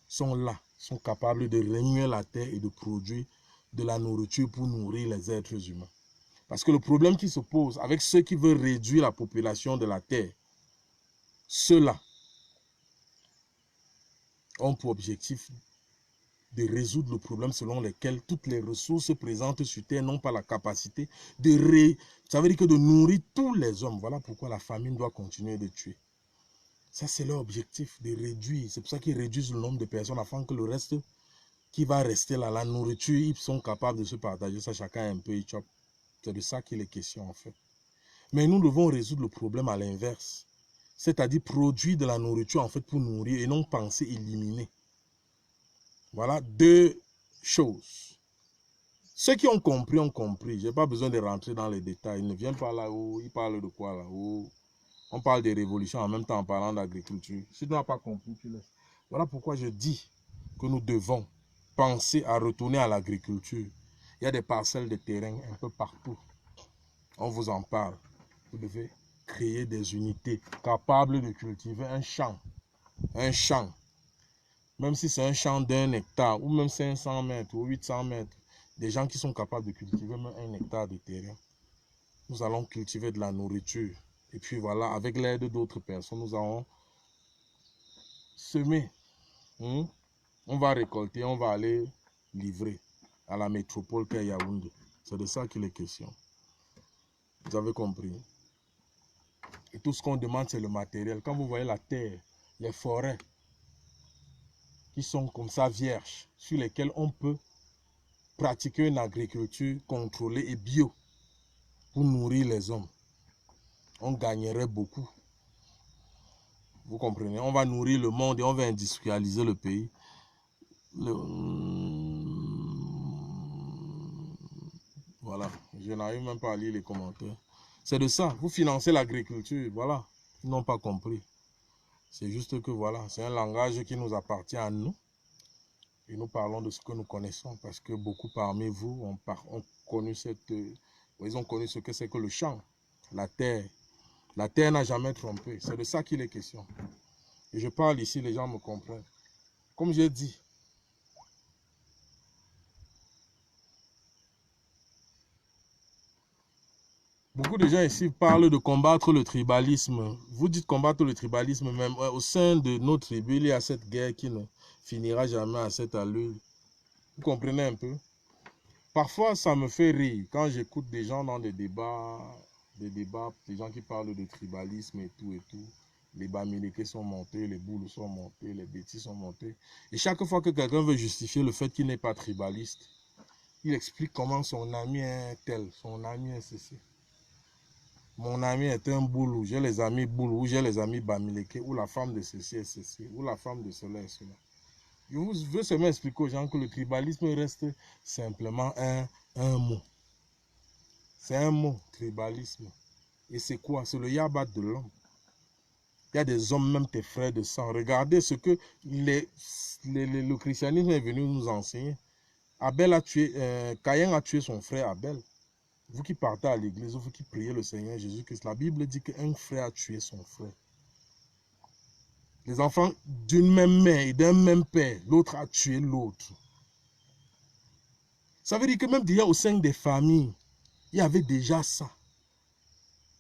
sont là, sont capables de remuer la terre et de produire de la nourriture pour nourrir les êtres humains. Parce que le problème qui se pose avec ceux qui veulent réduire la population de la terre, ceux-là ont pour objectif de résoudre le problème selon lequel toutes les ressources présentes sur terre n'ont pas la capacité de ça veut dire que de nourrir tous les hommes. Voilà pourquoi la famine doit continuer de tuer. Ça, c'est leur objectif, de réduire. C'est pour ça qu'ils réduisent le nombre de personnes afin que le reste qui va rester là, la nourriture, ils sont capables de se partager ça, chacun un peu, ils chopent. C'est de ça qu'il est question en fait. Mais nous devons résoudre le problème à l'inverse. C'est-à-dire produire de la nourriture en fait pour nourrir et non penser éliminer. Voilà 2 choses. Ceux qui ont compris, ont compris. Je n'ai pas besoin de rentrer dans les détails. Ils ne viennent pas là où ils parlent de quoi là où on parle des révolutions en même temps en parlant d'agriculture. Si tu n'as pas compris, tu laisses. Voilà pourquoi je dis que nous devons penser à retourner à l'agriculture. Il y a des parcelles de terrain un peu partout. On vous en parle. Vous devez créer des unités capables de cultiver un champ. Un champ. Même si c'est un champ d'1 hectare, ou même 500 mètres, ou 800 mètres, des gens qui sont capables de cultiver même 1 hectare de terrain. Nous allons cultiver de la nourriture. Et puis voilà, avec l'aide d'autres personnes, nous allons semer. On va récolter, on va aller livrer à la métropole qu'est Yaoundé. C'est de ça qu'il est question. Vous avez compris? Et tout ce qu'on demande, c'est le matériel. Quand vous voyez la terre, les forêts, qui sont comme ça vierges, sur lesquelles on peut pratiquer une agriculture contrôlée et bio pour nourrir les hommes, on gagnerait beaucoup. Vous comprenez? On va nourrir le monde et on va industrialiser le pays. Voilà, je n'arrive même pas à lire les commentaires. C'est de ça, vous financez l'agriculture, voilà. Ils n'ont pas compris. C'est juste que voilà, c'est un langage qui nous appartient à nous. Et nous parlons de ce que nous connaissons parce que beaucoup parmi vous ont connu ils ont connu ce que c'est que le champ, la terre. La terre n'a jamais trompé. C'est de ça qu'il est question. Et je parle ici, les gens me comprennent. Comme j'ai dit, beaucoup de gens ici parlent de combattre le tribalisme. Vous dites combattre le tribalisme, même au sein de nos tribus, il y a cette guerre qui ne finira jamais à cette allure. Vous comprenez un peu? Parfois, ça me fait rire quand j'écoute des gens dans des débats, des gens qui parlent de tribalisme et tout. Les bamileke sont montés, les boules sont montés, les bêtises sont montés. Et chaque fois que quelqu'un veut justifier le fait qu'il n'est pas tribaliste, il explique comment son ami est tel, son ami est ceci. Mon ami est un boulou, j'ai les amis boulou, ou j'ai les amis bamileke, ou la femme de ceci est ceci, ou la femme de cela est cela. Je veux seulement expliquer aux gens que le tribalisme reste simplement un mot. C'est un mot, tribalisme. Et c'est quoi? C'est le yabat de l'homme. Il y a des hommes, même tes frères de sang. Regardez ce que le christianisme est venu nous enseigner. Caïn a tué son frère Abel. Vous qui partez à l'église, vous qui priez le Seigneur Jésus-Christ, la Bible dit qu'un frère a tué son frère. Les enfants d'une même mère et d'un même père, l'autre a tué l'autre. Ça veut dire que même déjà au sein des familles, il y avait déjà ça.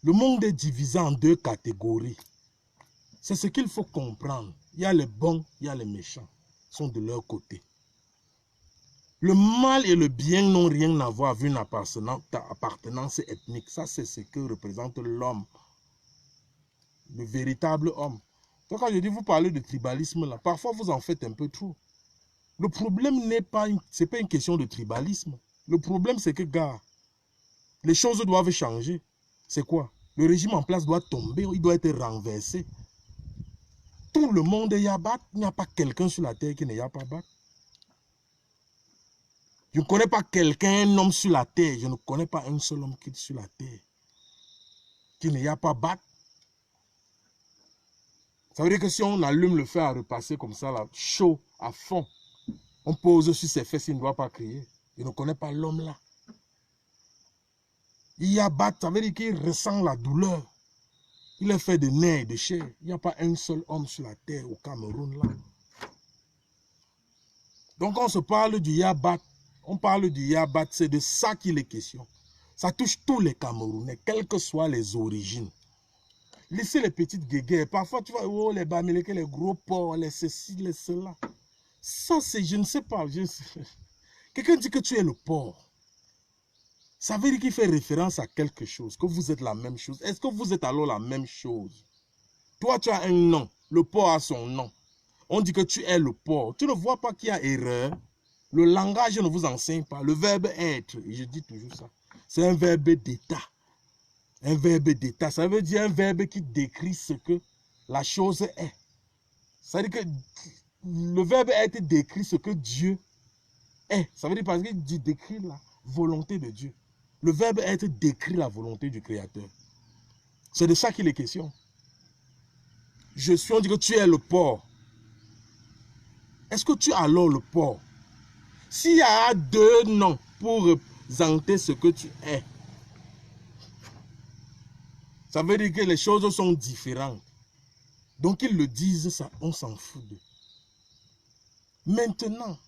Le monde est divisé en 2 catégories. C'est ce qu'il faut comprendre. Il y a les bons, il y a les méchants. Ils sont de leur côté. Le mal et le bien n'ont rien à voir avec une appartenance ethnique. Ça, c'est ce que représente l'homme. Le véritable homme. Donc quand je dis vous parlez de tribalisme, là, parfois vous en faites un peu trop. Le problème n'est pas, c'est pas une question de tribalisme. Le problème, c'est que, gars, les choses doivent changer. C'est quoi? Le régime en place doit tomber, il doit être renversé. Tout le monde est Yabat. Il n'y a pas quelqu'un sur la terre qui n'est Yabat. Je ne connais pas quelqu'un, un homme sur la terre. Je ne connais pas un seul homme qui est sur la terre qui n'est Yabat. Ça veut dire que si on allume le feu à repasser comme ça, là, chaud, à fond, on pose sur ses fesses, il ne doit pas crier. Je ne connais pas l'homme là. Il y a bat, ça veut dire qu'il ressent la douleur. Il est fait de nerfs et de chair. Il n'y a pas un seul homme sur la terre au Cameroun là. Donc on se parle du Yabat. On parle du Yabat, c'est de ça qu'il est question. Ça touche tous les Camerounais, quelles que soient les origines. Laissez les petites guéguerres. Parfois, tu vois, oh, les Bamileke, les gros porcs, les ceci, les cela. Ça, c'est, je ne sais pas. Quelqu'un dit que tu es le porc. Ça veut dire qu'il fait référence à quelque chose, que vous êtes la même chose. Est-ce que vous êtes alors la même chose? Toi, tu as un nom. Le porc a son nom. On dit que tu es le porc. Tu ne vois pas qu'il y a erreur. Le langage ne vous enseigne pas. Le verbe être, et je dis toujours ça, c'est un verbe d'état. Un verbe d'état, ça veut dire un verbe qui décrit ce que la chose est. Ça veut dire que le verbe être décrit ce que Dieu est. Ça veut dire parce qu'il décrit la volonté de Dieu. Le verbe être décrit la volonté du Créateur. C'est de ça qu'il est question. Je suis, on dit que tu es le porc. Est-ce que tu es alors le porc? S'il y a deux noms pour représenter ce que tu es, ça veut dire que les choses sont différentes. Donc ils le disent, ça, on s'en fout d'eux. Maintenant,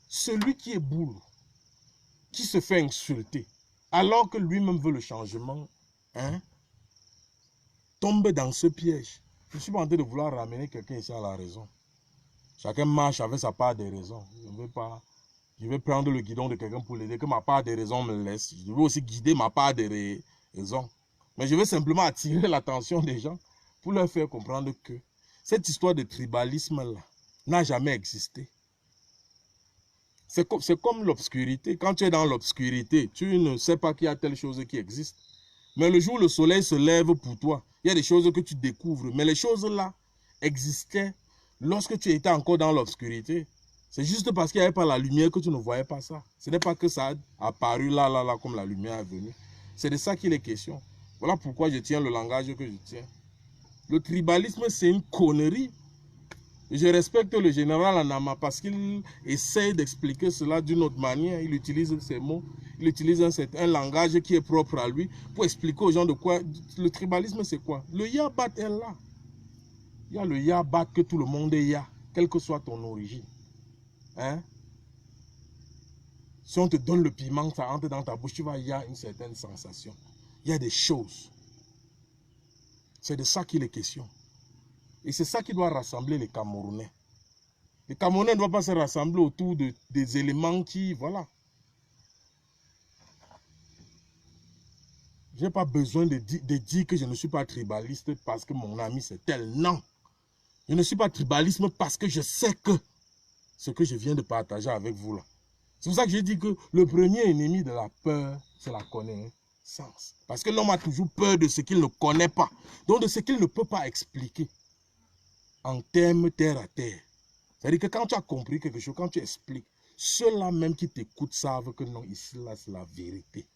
celui qui est boule, qui se fait insulter, alors que lui-même veut le changement, hein, tombe dans ce piège. Je suis pas en train de vouloir ramener quelqu'un ici à la raison. Chacun marche avec sa part des raisons. Je vais prendre le guidon de quelqu'un pour l'aider, que ma part des raisons me laisse. Je veux aussi guider ma part des raisons. Mais je veux simplement attirer l'attention des gens pour leur faire comprendre que cette histoire de tribalisme-là n'a jamais existé. C'est comme l'obscurité. Quand tu es dans l'obscurité, tu ne sais pas qu'il y a telle chose qui existe. Mais le jour où le soleil se lève pour toi, il y a des choses que tu découvres. Mais les choses-là existaient lorsque tu étais encore dans l'obscurité. C'est juste parce qu'il n'y avait pas la lumière que tu ne voyais pas ça. Ce n'est pas que ça a apparu là, comme la lumière est venue. C'est de ça qu'il est question. Voilà pourquoi je tiens le langage que je tiens. Le tribalisme, c'est une connerie. Je respecte le général Anama parce qu'il essaie d'expliquer cela d'une autre manière. Il utilise ces mots, il utilise un langage qui est propre à lui pour expliquer aux gens de quoi. Le tribalisme, c'est quoi? Le Yabat est là. Il y a le Yabat que tout le monde est Ya, quelle que soit ton origine. Hein? Si on te donne le piment, ça entre dans ta bouche, tu vas y avoir une certaine sensation. Il y a des choses. C'est de ça qu'il est question. Et c'est ça qui doit rassembler les Camerounais. Les Camerounais ne doivent pas se rassembler autour des éléments qui, voilà. Je n'ai pas besoin de dire que je ne suis pas tribaliste parce que mon ami c'est tel. Non. Je ne suis pas tribaliste parce que je sais que ce que je viens de partager avec vous là. C'est pour ça que je dis que le premier ennemi de la peur, c'est la connaissance. Parce que l'homme a toujours peur de ce qu'il ne connaît pas. Donc de ce qu'il ne peut pas expliquer. En termes terre à terre. C'est-à-dire que quand tu as compris quelque chose, quand tu expliques, ceux-là même qui t'écoutent savent que non, ici, là, c'est la vérité.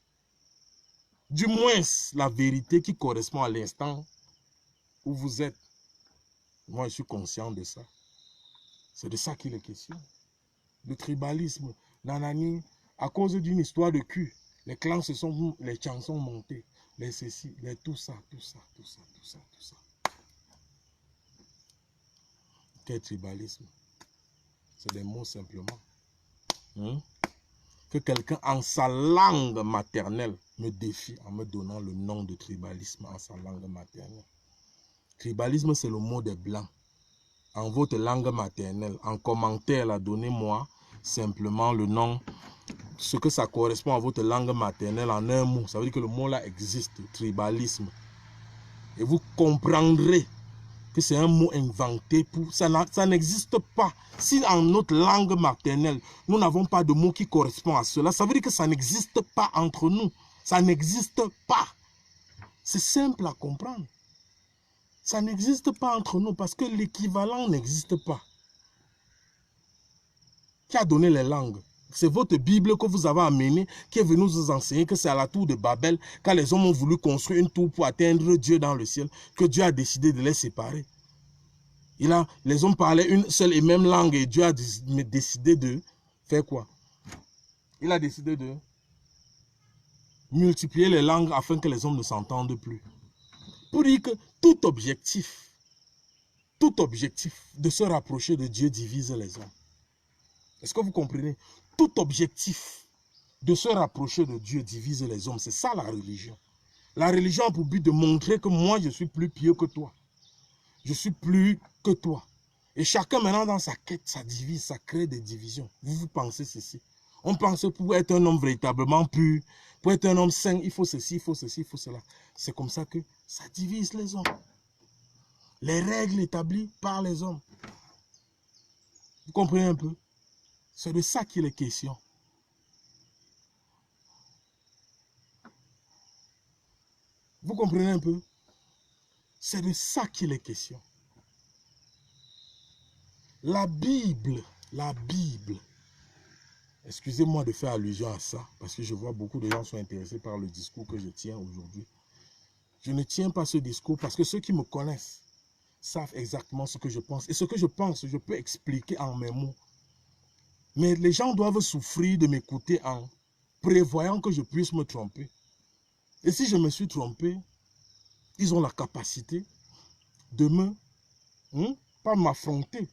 Du moins, la vérité qui correspond à l'instant où vous êtes. Moi, je suis conscient de ça. C'est de ça qu'il est question. Le tribalisme, nanani, à cause d'une histoire de cul, les clans se sont, les chansons montées, les ceci, les tout ça. Quel tribalisme? C'est des mots simplement. Que quelqu'un en sa langue maternelle me défie en me donnant le nom de tribalisme en sa langue maternelle. Tribalisme, c'est le mot des Blancs. En votre langue maternelle, en commentaire, donnez-moi simplement le nom, ce que ça correspond à votre langue maternelle en un mot. Ça veut dire que le mot là existe, tribalisme. Et vous comprendrez que c'est un mot inventé pour... Ça n'existe pas. Si en notre langue maternelle, nous n'avons pas de mot qui correspond à cela, ça veut dire que ça n'existe pas entre nous. Ça n'existe pas. C'est simple à comprendre. Ça n'existe pas entre nous parce que l'équivalent n'existe pas. Qui a donné les langues? C'est votre Bible que vous avez amenée qui est venue nous enseigner que c'est à la tour de Babel, quand les hommes ont voulu construire une tour pour atteindre Dieu dans le ciel, que Dieu a décidé de les séparer. Les hommes parlaient une seule et même langue et Dieu a décidé de faire quoi? Il a décidé de multiplier les langues afin que les hommes ne s'entendent plus. Pour dire que tout objectif de se rapprocher de Dieu divise les hommes. Est-ce que vous comprenez? Tout objectif de se rapprocher de Dieu divise les hommes. C'est ça la religion. La religion a pour but de montrer que moi je suis plus pieux que toi. Je suis plus que toi. Et chacun maintenant dans sa quête, ça divise, ça crée des divisions. Vous pensez ceci. On pense que pour être un homme véritablement pur, pour être un homme saint, il faut ceci, il faut ceci, il faut cela. C'est comme ça que ça divise les hommes. Les règles établies par les hommes. Vous comprenez un peu? C'est de ça qu'il est question. Vous comprenez un peu? C'est de ça qu'il est question. La Bible, excusez-moi de faire allusion à ça, parce que je vois beaucoup de gens sont intéressés par le discours que je tiens aujourd'hui. Je ne tiens pas ce discours parce que ceux qui me connaissent savent exactement ce que je pense. Et ce que je pense, je peux expliquer en mes mots. Mais les gens doivent souffrir de m'écouter en prévoyant que je puisse me tromper. Et si je me suis trompé, ils ont la capacité de pas m'affronter.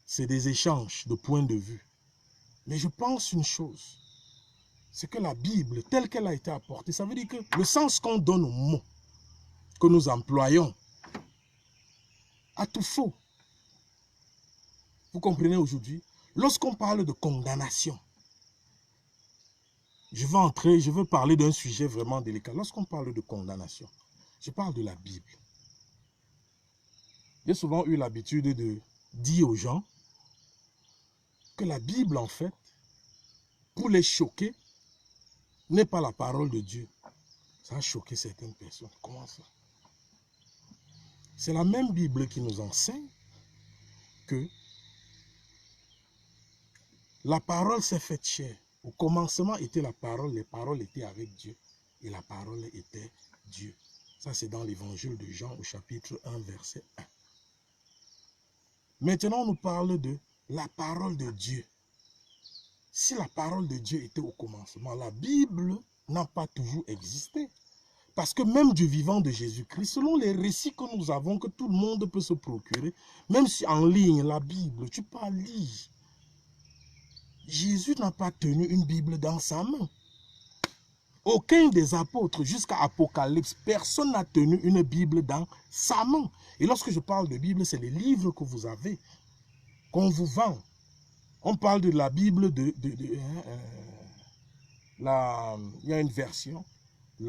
C'est des échanges de points de vue. Mais je pense une chose, c'est que la Bible, telle qu'elle a été apportée, ça veut dire que le sens qu'on donne aux mots que nous employons a tout faux. Vous comprenez aujourd'hui? Lorsqu'on parle de condamnation, je veux parler d'un sujet vraiment délicat. Lorsqu'on parle de condamnation, je parle de la Bible. J'ai souvent eu l'habitude de dire aux gens que la Bible, en fait, pour les choquer, n'est pas la parole de Dieu. Ça a choqué certaines personnes. Comment ça? C'est la même Bible qui nous enseigne que la parole s'est faite chair. Au commencement était la parole, les paroles étaient avec Dieu et la parole était Dieu. Ça, c'est dans l'évangile de Jean au chapitre 1, verset 1. Maintenant, on nous parle de la parole de Dieu. Si la parole de Dieu était au commencement, la Bible n'a pas toujours existé. Parce que même du vivant de Jésus-Christ, selon les récits que nous avons, que tout le monde peut se procurer, même si en ligne, la Bible, tu peux lire. Jésus n'a pas tenu une Bible dans sa main. Aucun des apôtres, jusqu'à Apocalypse, personne n'a tenu une Bible dans sa main. Et lorsque je parle de Bible, c'est les livres que vous avez, qu'on vous vend. On parle de la Bible il y a une version, il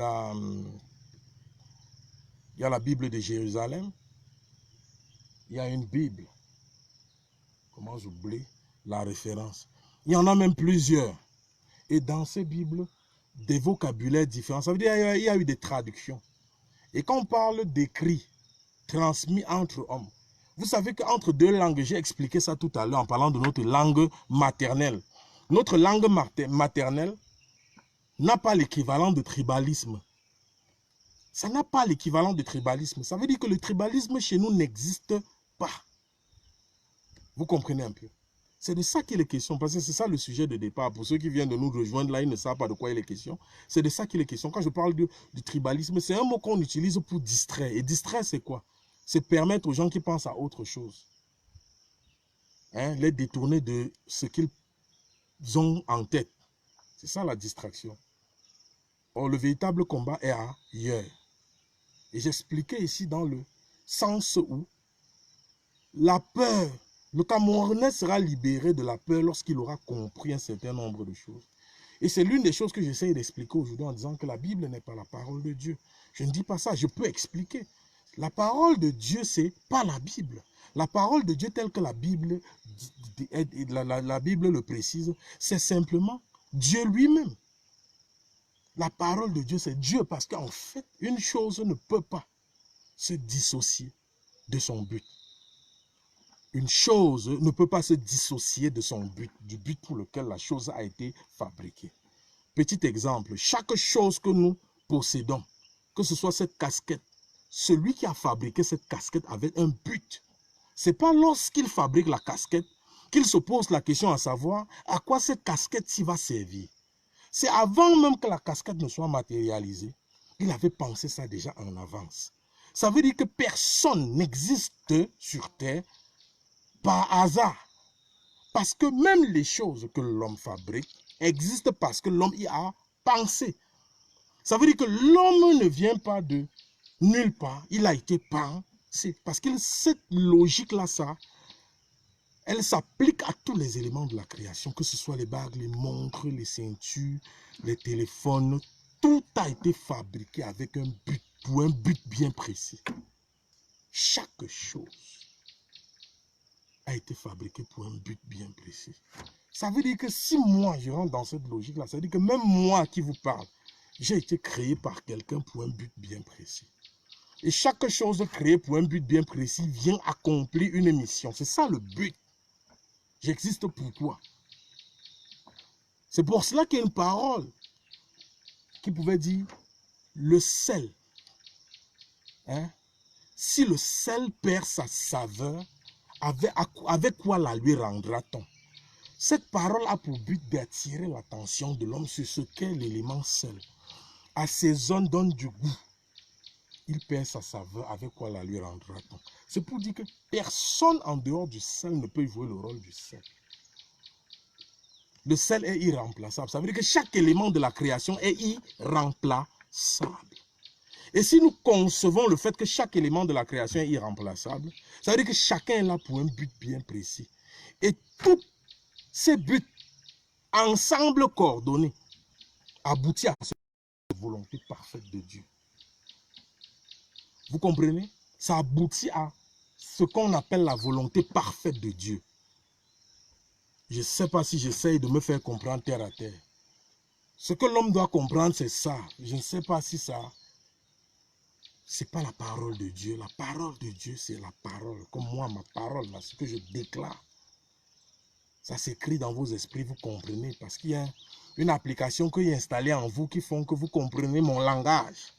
y a la Bible de Jérusalem, il y a une Bible. Comment j'oublie la référence? Il y en a même plusieurs. Et dans ces Bibles, des vocabulaires différents. Ça veut dire qu'il y a eu des traductions. Et quand on parle d'écrits transmis entre hommes, vous savez qu'entre deux langues, j'ai expliqué ça tout à l'heure en parlant de notre langue maternelle. Notre langue maternelle n'a pas l'équivalent de tribalisme. Ça n'a pas l'équivalent de tribalisme. Ça veut dire que le tribalisme chez nous n'existe pas. Vous comprenez un peu? C'est de ça qu'il est question, parce que c'est ça le sujet de départ. Pour ceux qui viennent de nous rejoindre là, ils ne savent pas de quoi il est question. C'est de ça qu'il est question. Quand je parle du tribalisme, c'est un mot qu'on utilise pour distraire. Et distraire, c'est quoi? C'est permettre aux gens qui pensent à autre chose. Les détourner de ce qu'ils ont en tête. C'est ça la distraction. Or, le véritable combat est ailleurs. Et j'expliquais ici dans le sens où la peur, le Camerounais sera libéré de la peur lorsqu'il aura compris un certain nombre de choses. Et c'est l'une des choses que j'essaie d'expliquer aujourd'hui en disant que la Bible n'est pas la parole de Dieu. Je ne dis pas ça, je peux expliquer. La parole de Dieu, c'est pas la Bible. La parole de Dieu telle que la Bible le précise, c'est simplement Dieu lui-même. La parole de Dieu, c'est Dieu, parce qu'en fait, une chose ne peut pas se dissocier de son but. Une chose ne peut pas se dissocier de son but, du but pour lequel la chose a été fabriquée. Petit exemple, chaque chose que nous possédons, que ce soit cette casquette, celui qui a fabriqué cette casquette avait un but. Ce n'est pas lorsqu'il fabrique la casquette qu'il se pose la question à savoir à quoi cette casquette-ci va servir. C'est avant même que la casquette ne soit matérialisée, il avait pensé ça déjà en avance. Ça veut dire que personne n'existe sur terre par hasard. Parce que même les choses que l'homme fabrique existent parce que l'homme y a pensé. Ça veut dire que l'homme ne vient pas de nulle part, il a été pensé. Parce que cette logique-là, elle s'applique à tous les éléments de la création, que ce soit les bagues, les montres, les ceintures, les téléphones. Tout a été fabriqué avec un but, pour un but bien précis. Chaque chose a été fabriquée pour un but bien précis. Ça veut dire que si moi, je rentre dans cette logique-là, ça veut dire que même moi qui vous parle, j'ai été créé par quelqu'un pour un but bien précis. Et chaque chose créée pour un but bien précis vient accomplir une mission. C'est ça le but. J'existe pour toi. C'est pour cela qu'il y a une parole qui pouvait dire le sel. Hein? Si le sel perd sa saveur, avec quoi la lui rendra-t-on? Cette parole a pour but d'attirer l'attention de l'homme sur ce qu'est l'élément sel. Assaisonne, donne du goût. Il perd sa saveur, avec quoi la lui rendra-t-on? C'est pour dire que personne en dehors du sel ne peut jouer le rôle du sel. Le sel est irremplaçable. Ça veut dire que chaque élément de la création est irremplaçable. Et si nous concevons le fait que chaque élément de la création est irremplaçable, ça veut dire que chacun est là pour un but bien précis. Et tous ces buts, ensemble coordonnés, aboutissent à cette volonté parfaite de Dieu. Vous comprenez? Ça aboutit à ce qu'on appelle la volonté parfaite de Dieu. Je ne sais pas si j'essaye de me faire comprendre terre à terre. Ce que l'homme doit comprendre, c'est ça. Je ne sais pas si ça... Ce n'est pas la parole de Dieu. La parole de Dieu, c'est la parole. Comme moi, ma parole, là, ce que je déclare. Ça s'écrit dans vos esprits, vous comprenez. Parce qu'il y a une application qui est installée en vous qui font que vous comprenez mon langage.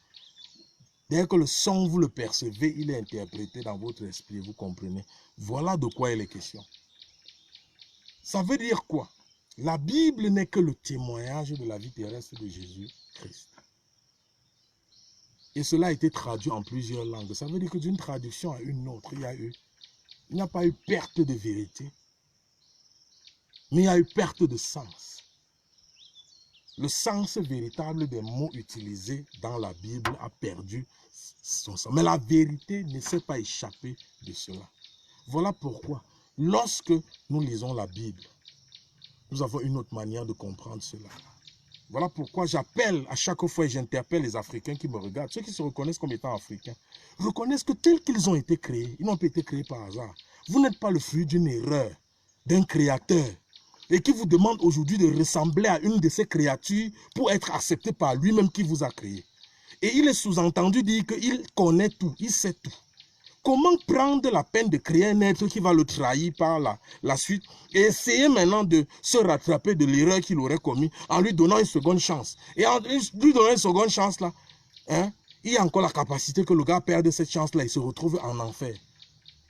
Dès que le son, vous le percevez, il est interprété dans votre esprit, vous comprenez. Voilà de quoi il est question. Ça veut dire quoi? La Bible n'est que le témoignage de la vie terrestre de Jésus-Christ. Et cela a été traduit en plusieurs langues. Ça veut dire que d'une traduction à une autre, il n'y a pas eu perte de vérité, mais il y a eu perte de sens. Le sens véritable des mots utilisés dans la Bible a perdu son sens. Mais la vérité ne s'est pas échappée de cela. Voilà pourquoi, lorsque nous lisons la Bible, nous avons une autre manière de comprendre cela. Voilà pourquoi j'appelle à chaque fois et j'interpelle les Africains qui me regardent, ceux qui se reconnaissent comme étant Africains, reconnaissent que tels qu'ils ont été créés, ils n'ont pas été créés par hasard. Vous n'êtes pas le fruit d'une erreur, d'un créateur, et qui vous demande aujourd'hui de ressembler à une de ces créatures pour être accepté par lui-même qui vous a créé. Et il est sous-entendu dire qu'il connaît tout, il sait tout. Comment prendre la peine de créer un être qui va le trahir par la suite et essayer maintenant de se rattraper de l'erreur qu'il aurait commise en lui donnant une seconde chance? Et en lui donnant une seconde chance, là, hein, il y a encore la capacité que le gars perde cette chance-là et se retrouve en enfer.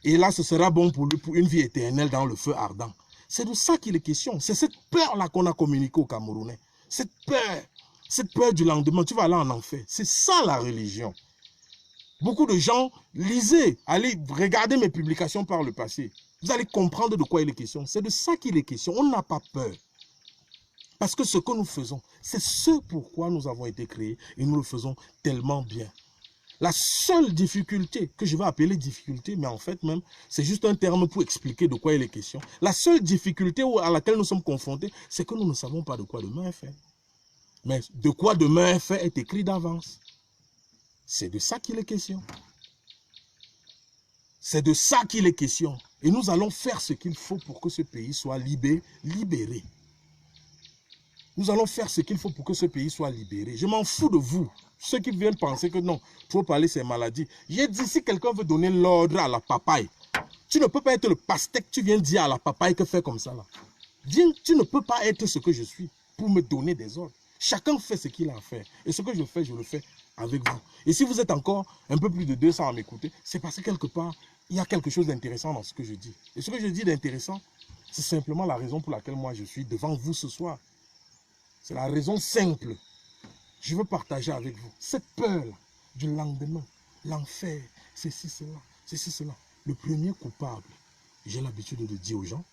Et là, ce sera bon pour lui pour une vie éternelle dans le feu ardent. C'est de ça qu'il est question. C'est cette peur-là qu'on a communiquée aux Camerounais. Cette peur du lendemain, tu vas aller en enfer. C'est ça la religion. Beaucoup de gens, lisez, allez regarder mes publications par le passé. Vous allez comprendre de quoi il est question. C'est de ça qu'il est question. On n'a pas peur. Parce que ce que nous faisons, c'est ce pourquoi nous avons été créés et nous le faisons tellement bien. La seule difficulté, que je vais appeler difficulté, mais en fait même, c'est juste un terme pour expliquer de quoi il est question. La seule difficulté à laquelle nous sommes confrontés, c'est que nous ne savons pas de quoi demain est fait. Mais de quoi demain est fait est écrit d'avance. C'est de ça qu'il est question. C'est de ça qu'il est question. Et nous allons faire ce qu'il faut pour que ce pays soit libéré. Nous allons faire ce qu'il faut pour que ce pays soit libéré. Je m'en fous de vous. Ceux qui viennent penser que non, trop parler c'est maladie. J'ai dit, si quelqu'un veut donner l'ordre à la papaye, tu ne peux pas être le pastèque, tu viens dire à la papaye que fais comme ça là. Dis, tu ne peux pas être ce que je suis pour me donner des ordres. Chacun fait ce qu'il a à faire. Et ce que je fais, je le fais avec vous. Et si vous êtes encore un peu plus de 200 à m'écouter, c'est parce que quelque part, il y a quelque chose d'intéressant dans ce que je dis. Et ce que je dis d'intéressant, c'est simplement la raison pour laquelle moi je suis devant vous ce soir. C'est la raison simple. Je veux partager avec vous cette peur du lendemain, l'enfer, ceci, cela. Le premier coupable, j'ai l'habitude de dire aux gens,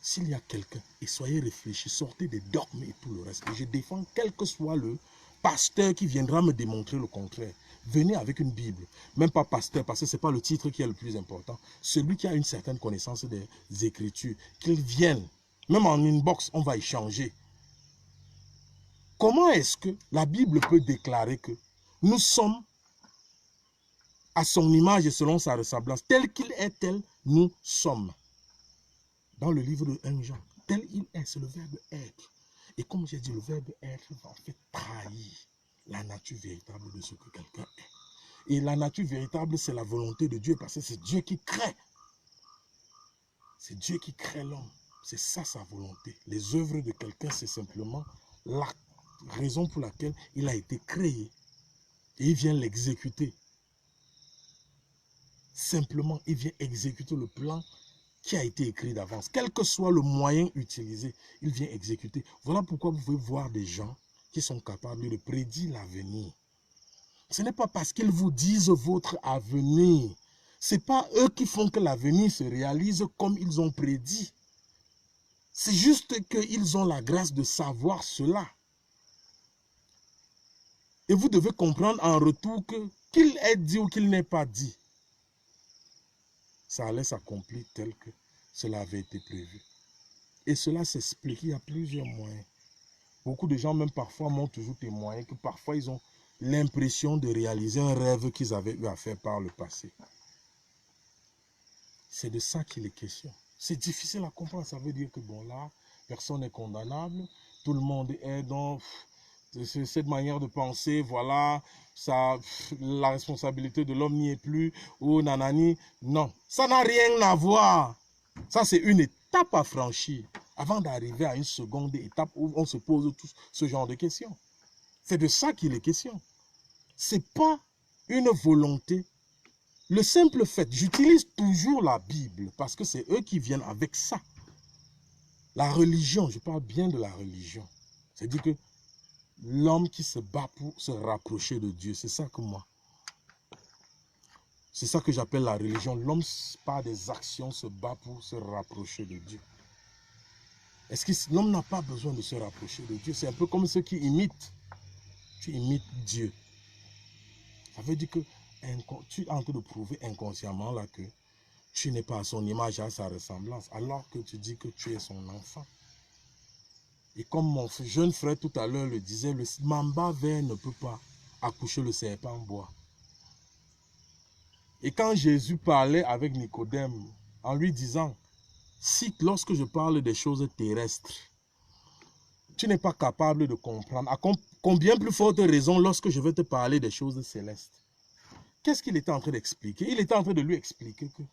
s'il y a quelqu'un, et soyez réfléchis, sortez des dogmes et tout le reste. Et je défends quel que soit le pasteur qui viendra me démontrer le contraire. Venez avec une Bible. Même pas pasteur, parce que ce n'est pas le titre qui est le plus important. Celui qui a une certaine connaissance des Écritures, qu'il vienne. Même en inbox, on va échanger. Comment est-ce que la Bible peut déclarer que nous sommes à son image et selon sa ressemblance, tel qu'il est, tel nous sommes? Dans le livre de 1 Jean, tel il est, c'est le verbe être. Et comme j'ai dit, le verbe être va en fait trahir la nature véritable de ce que quelqu'un est. Et la nature véritable, c'est la volonté de Dieu, parce que c'est Dieu qui crée. C'est Dieu qui crée l'homme. C'est ça sa volonté. Les œuvres de quelqu'un, c'est simplement la raison pour laquelle il a été créé. Et il vient l'exécuter. Simplement, il vient exécuter le plan qui a été écrit d'avance. Quel que soit le moyen utilisé, il vient exécuter. Voilà pourquoi vous pouvez voir des gens qui sont capables de prédire l'avenir. Ce n'est pas parce qu'ils vous disent votre avenir. Ce n'est pas eux qui font que l'avenir se réalise comme ils ont prédit. C'est juste qu'ils ont la grâce de savoir cela. Et vous devez comprendre en retour que qu'il ait dit ou qu'il n'ait pas dit, ça allait s'accomplir tel que cela avait été prévu. Et cela s'explique, il y a plusieurs moyens. Beaucoup de gens, même parfois, m'ont toujours témoigné que parfois ils ont l'impression de réaliser un rêve qu'ils avaient eu à faire par le passé. C'est de ça qu'il est question. C'est difficile à comprendre. Ça veut dire que bon là, personne n'est condamnable. Tout le monde est dans cette manière de penser. Voilà, ça, la responsabilité de l'homme n'y est plus. Ou nanani. Non, ça n'a rien à voir. Ça, c'est une étape à franchir avant d'arriver à une seconde étape où on se pose tous ce genre de questions. C'est de ça qu'il est question. Ce n'est pas une volonté. Le simple fait, j'utilise toujours la Bible parce que c'est eux qui viennent avec ça. La religion, je parle bien de la religion. C'est-à-dire que l'homme qui se bat pour se rapprocher de Dieu, c'est ça que moi. C'est ça que j'appelle la religion. L'homme, par des actions, se bat pour se rapprocher de Dieu. Est-ce que l'homme n'a pas besoin de se rapprocher de Dieu? C'est un peu comme ceux qui imitent. Tu imites Dieu. Ça veut dire que tu es en train de prouver inconsciemment là que tu n'es pas à son image, à sa ressemblance, alors que tu dis que tu es son enfant. Et comme mon jeune frère tout à l'heure le disait, le mamba vert ne peut pas accoucher le serpent en bois. Et quand Jésus parlait avec Nicodème, en lui disant, si lorsque je parle des choses terrestres, tu n'es pas capable de comprendre, à combien plus forte raison lorsque je vais te parler des choses célestes. Qu'est-ce qu'il était en train d'expliquer? Il était en train de lui expliquer que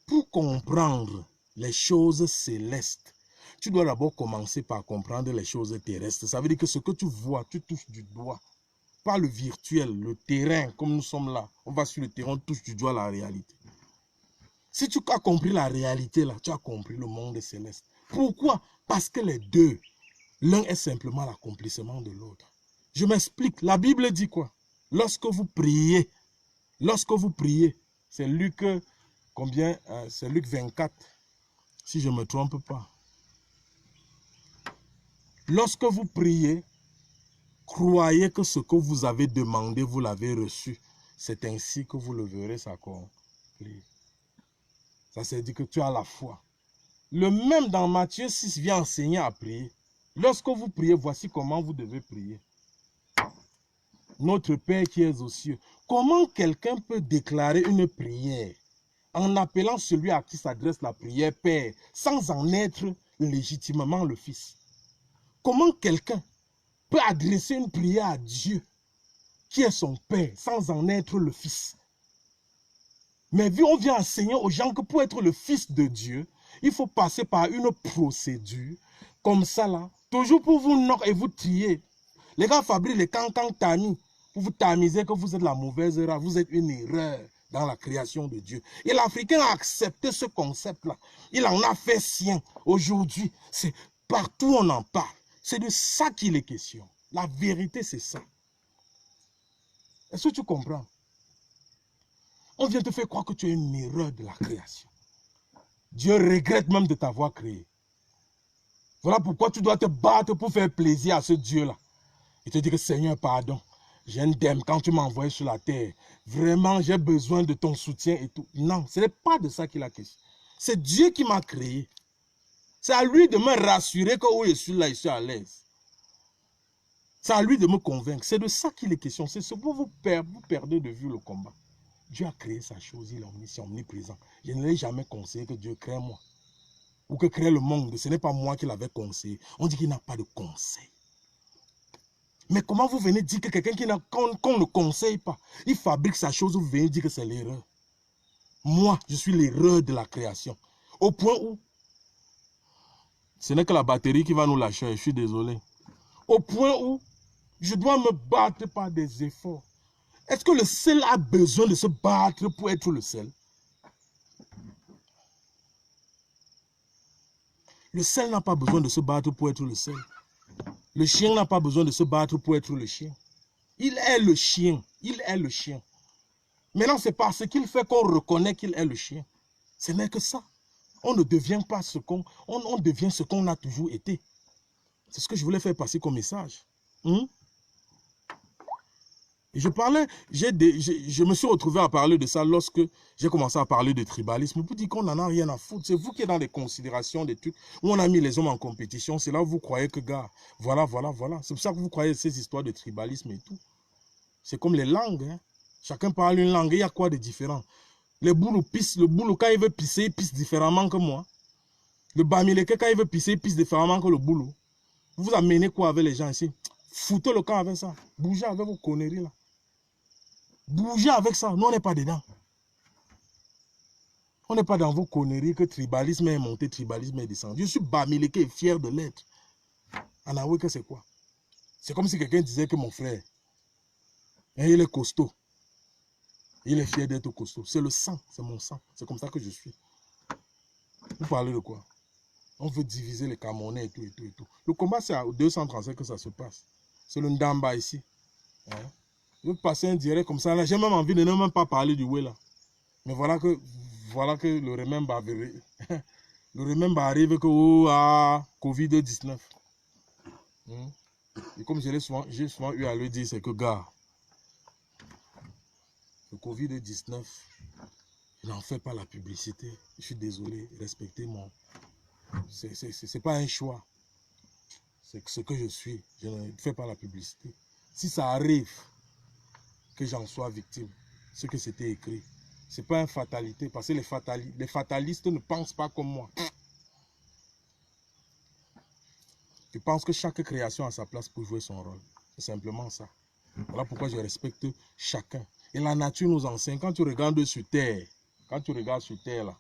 pour comprendre les choses célestes, tu dois d'abord commencer par comprendre les choses terrestres. Ça veut dire que ce que tu vois, tu touches du doigt. Pas le virtuel, le terrain, comme nous sommes là. On va sur le terrain, on touche du doigt la réalité. Si tu as compris la réalité là, tu as compris le monde céleste. Pourquoi? Parce que les deux, l'un est simplement l'accomplissement de l'autre. Je m'explique. La Bible dit quoi? Lorsque vous priez, c'est Luc, combien? C'est Luc 24, si je ne me trompe pas. Lorsque vous priez, croyez que ce que vous avez demandé, vous l'avez reçu. C'est ainsi que vous le verrez s'accomplir. Ça c'est dit que tu as la foi. Le même dans Matthieu 6 vient enseigner à prier. Lorsque vous priez, voici comment vous devez prier. Notre Père qui es aux cieux. Comment quelqu'un peut déclarer une prière en appelant celui à qui s'adresse la prière Père, sans en être légitimement le Fils. Comment quelqu'un peut adresser une prière à Dieu, qui est son Père, sans en être le Fils? Mais vu on vient enseigner aux gens que pour être le Fils de Dieu, il faut passer par une procédure, comme ça là, toujours pour vous knock et vous trier. Les gars fabriquent les cancans tamis, pour vous tamiser que vous êtes la mauvaise race, vous êtes une erreur dans la création de Dieu. Et l'Africain a accepté ce concept-là. Il en a fait sien. Aujourd'hui, c'est partout on en parle. C'est de ça qu'il est question. La vérité, c'est ça. Est-ce que tu comprends? On vient te faire croire que tu es une erreur de la création. Dieu regrette même de t'avoir créé. Voilà pourquoi tu dois te battre pour faire plaisir à ce Dieu-là. Et te dire que Seigneur, pardon. J'ai un dème quand tu m'as envoyé sur la terre. Vraiment, j'ai besoin de ton soutien et tout. Non, ce n'est pas de ça qu'il a question. C'est Dieu qui m'a créé. C'est à lui de me rassurer que où je suis là, je suis à l'aise. C'est à lui de me convaincre. C'est de ça qu'il est question. C'est ce que vous perdez de vue le combat. Dieu a créé sa chose, il est omniscient, omniprésent. Je ne l'ai jamais conseillé que Dieu crée moi. Ou que crée le monde. Ce n'est pas moi qui l'avais conseillé. On dit qu'il n'a pas de conseil. Mais comment vous venez dire que quelqu'un qu'on ne conseille pas, il fabrique sa chose, vous venez dire que c'est l'erreur? Moi, je suis l'erreur de la création. Au point où, ce n'est que la batterie qui va nous lâcher, je suis désolé. Au point où, je dois me battre par des efforts. Est-ce que le sel a besoin de se battre pour être le sel? Le sel n'a pas besoin de se battre pour être le sel. Le chien n'a pas besoin de se battre pour être le chien. Il est le chien. Il est le chien. Maintenant, c'est parce qu'il fait qu'on reconnaît qu'il est le chien. Ce n'est que ça. On ne devient pas ce qu'on... On devient ce qu'on a toujours été. C'est ce que je voulais faire passer comme message. Et je me suis retrouvé à parler de ça lorsque j'ai commencé à parler de tribalisme. Vous dites qu'on n'en a rien à foutre. C'est vous qui êtes dans des considérations, des trucs où on a mis les hommes en compétition. C'est là où vous croyez que, gars, voilà. C'est pour ça que vous croyez ces histoires de tribalisme et tout. C'est comme les langues. Hein. Chacun parle une langue. Il y a quoi de différent? Le boulot pisse. Le boulot, quand il veut pisser, il pisse différemment que moi. Le bamileke, quand il veut pisser, il pisse différemment que le boulot. Vous vous amenez quoi avec les gens ici? Foutez le camp avec ça. Bougez avec vos conneries là. Bougez avec ça. Nous, on n'est pas dedans. On n'est pas dans vos conneries que tribalisme est monté, tribalisme est descendu. Je suis bamileke et fier de l'être. Anaweke, c'est quoi? C'est comme si quelqu'un disait que mon frère, hein, il est costaud. Il est fier d'être costaud. C'est le sang, c'est mon sang. C'est comme ça que je suis. Vous parlez de quoi? On veut diviser les Camerounais et tout. Le combat, c'est à 235 que ça se passe. C'est le Ndamba ici. Hein? Je veux passer un direct comme ça. J'ai même envie de ne même pas parler du Wela. Mais voilà que le remember arrive que Covid-19. Et comme j'ai souvent eu à le dire, c'est que gars, le Covid-19, je n'en fais pas la publicité. Je suis désolé, respectez mon... C'est pas un choix. C'est ce que je suis. Je ne fais pas la publicité. Si ça arrive que j'en sois victime, ce que c'était écrit, ce n'est pas une fatalité, parce que les fatalistes ne pensent pas comme moi. Je pense que chaque création a sa place pour jouer son rôle. C'est simplement ça. Voilà pourquoi je respecte chacun. Et la nature nous enseigne. Quand tu regardes sur Terre, là,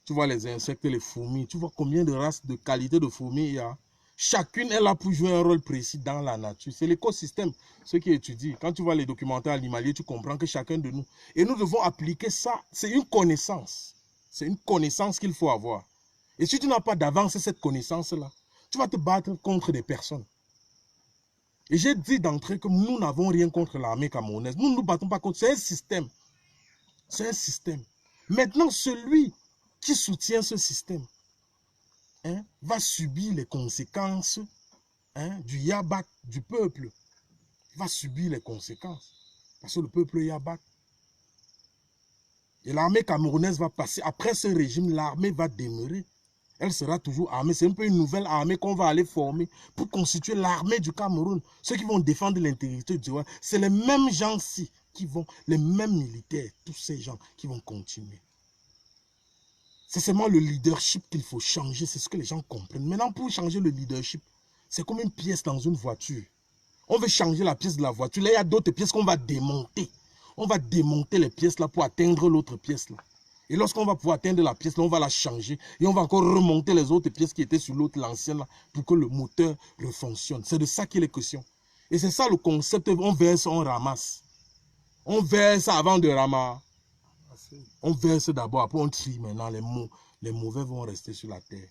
tu vois les insectes, les fourmis, tu vois combien de races, de qualités de fourmis il y a. Chacune est là pour jouer un rôle précis dans la nature. C'est l'écosystème, ceux qui étudient. Quand tu vois les documentaires animaliers, tu comprends que chacun de nous... Et nous devons appliquer ça. C'est une connaissance. C'est une connaissance qu'il faut avoir. Et si tu n'as pas d'avance cette connaissance-là, tu vas te battre contre des personnes. Et j'ai dit d'entrée que nous n'avons rien contre l'armée camerounaise. Nous ne nous battons pas contre. C'est un système. C'est un système. Maintenant, celui qui soutient ce système, hein, va subir les conséquences, hein, du yabat du peuple. Il va subir les conséquences. Parce que le peuple yabat. Et l'armée camerounaise va passer. Après ce régime, l'armée va demeurer. Elle sera toujours armée. C'est un peu une nouvelle armée qu'on va aller former pour constituer l'armée du Cameroun. Ceux qui vont défendre l'intégrité du roi, c'est les mêmes gens-ci qui vont, les mêmes militaires, tous ces gens qui vont continuer. C'est seulement le leadership qu'il faut changer, c'est ce que les gens comprennent. Maintenant, pour changer le leadership, c'est comme une pièce dans une voiture. On veut changer la pièce de la voiture. Là, il y a d'autres pièces qu'on va démonter. On va démonter les pièces là pour atteindre l'autre pièce là. Et lorsqu'on va pouvoir atteindre la pièce là, on va la changer. Et on va encore remonter les autres pièces qui étaient sur l'autre, l'ancienne là, pour que le moteur refonctionne. C'est de ça qu'il est question. Et c'est ça le concept. On verse, on ramasse. On verse avant de ramasser. On verse d'abord, après on trie maintenant. Les mauvais vont rester sur la terre.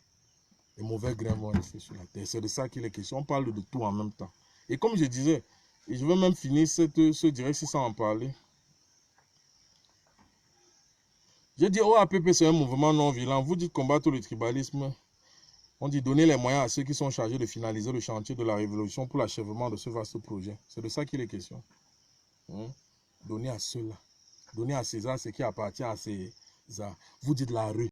Les mauvais grains vont rester sur la terre. C'est de ça qu'il est question. On parle de tout en même temps. Et comme je disais, et je vais même finir ce direct si sans en parler. J'ai dit OAPP c'est un mouvement non violent. Vous dites combattre le tribalisme. On dit donner les moyens à ceux qui sont chargés de finaliser le chantier de la révolution pour l'achèvement de ce vaste projet. C'est de ça qu'il est question. Donner à ceux-là. Donner à César ce qui appartient à César. Vous dites la rue.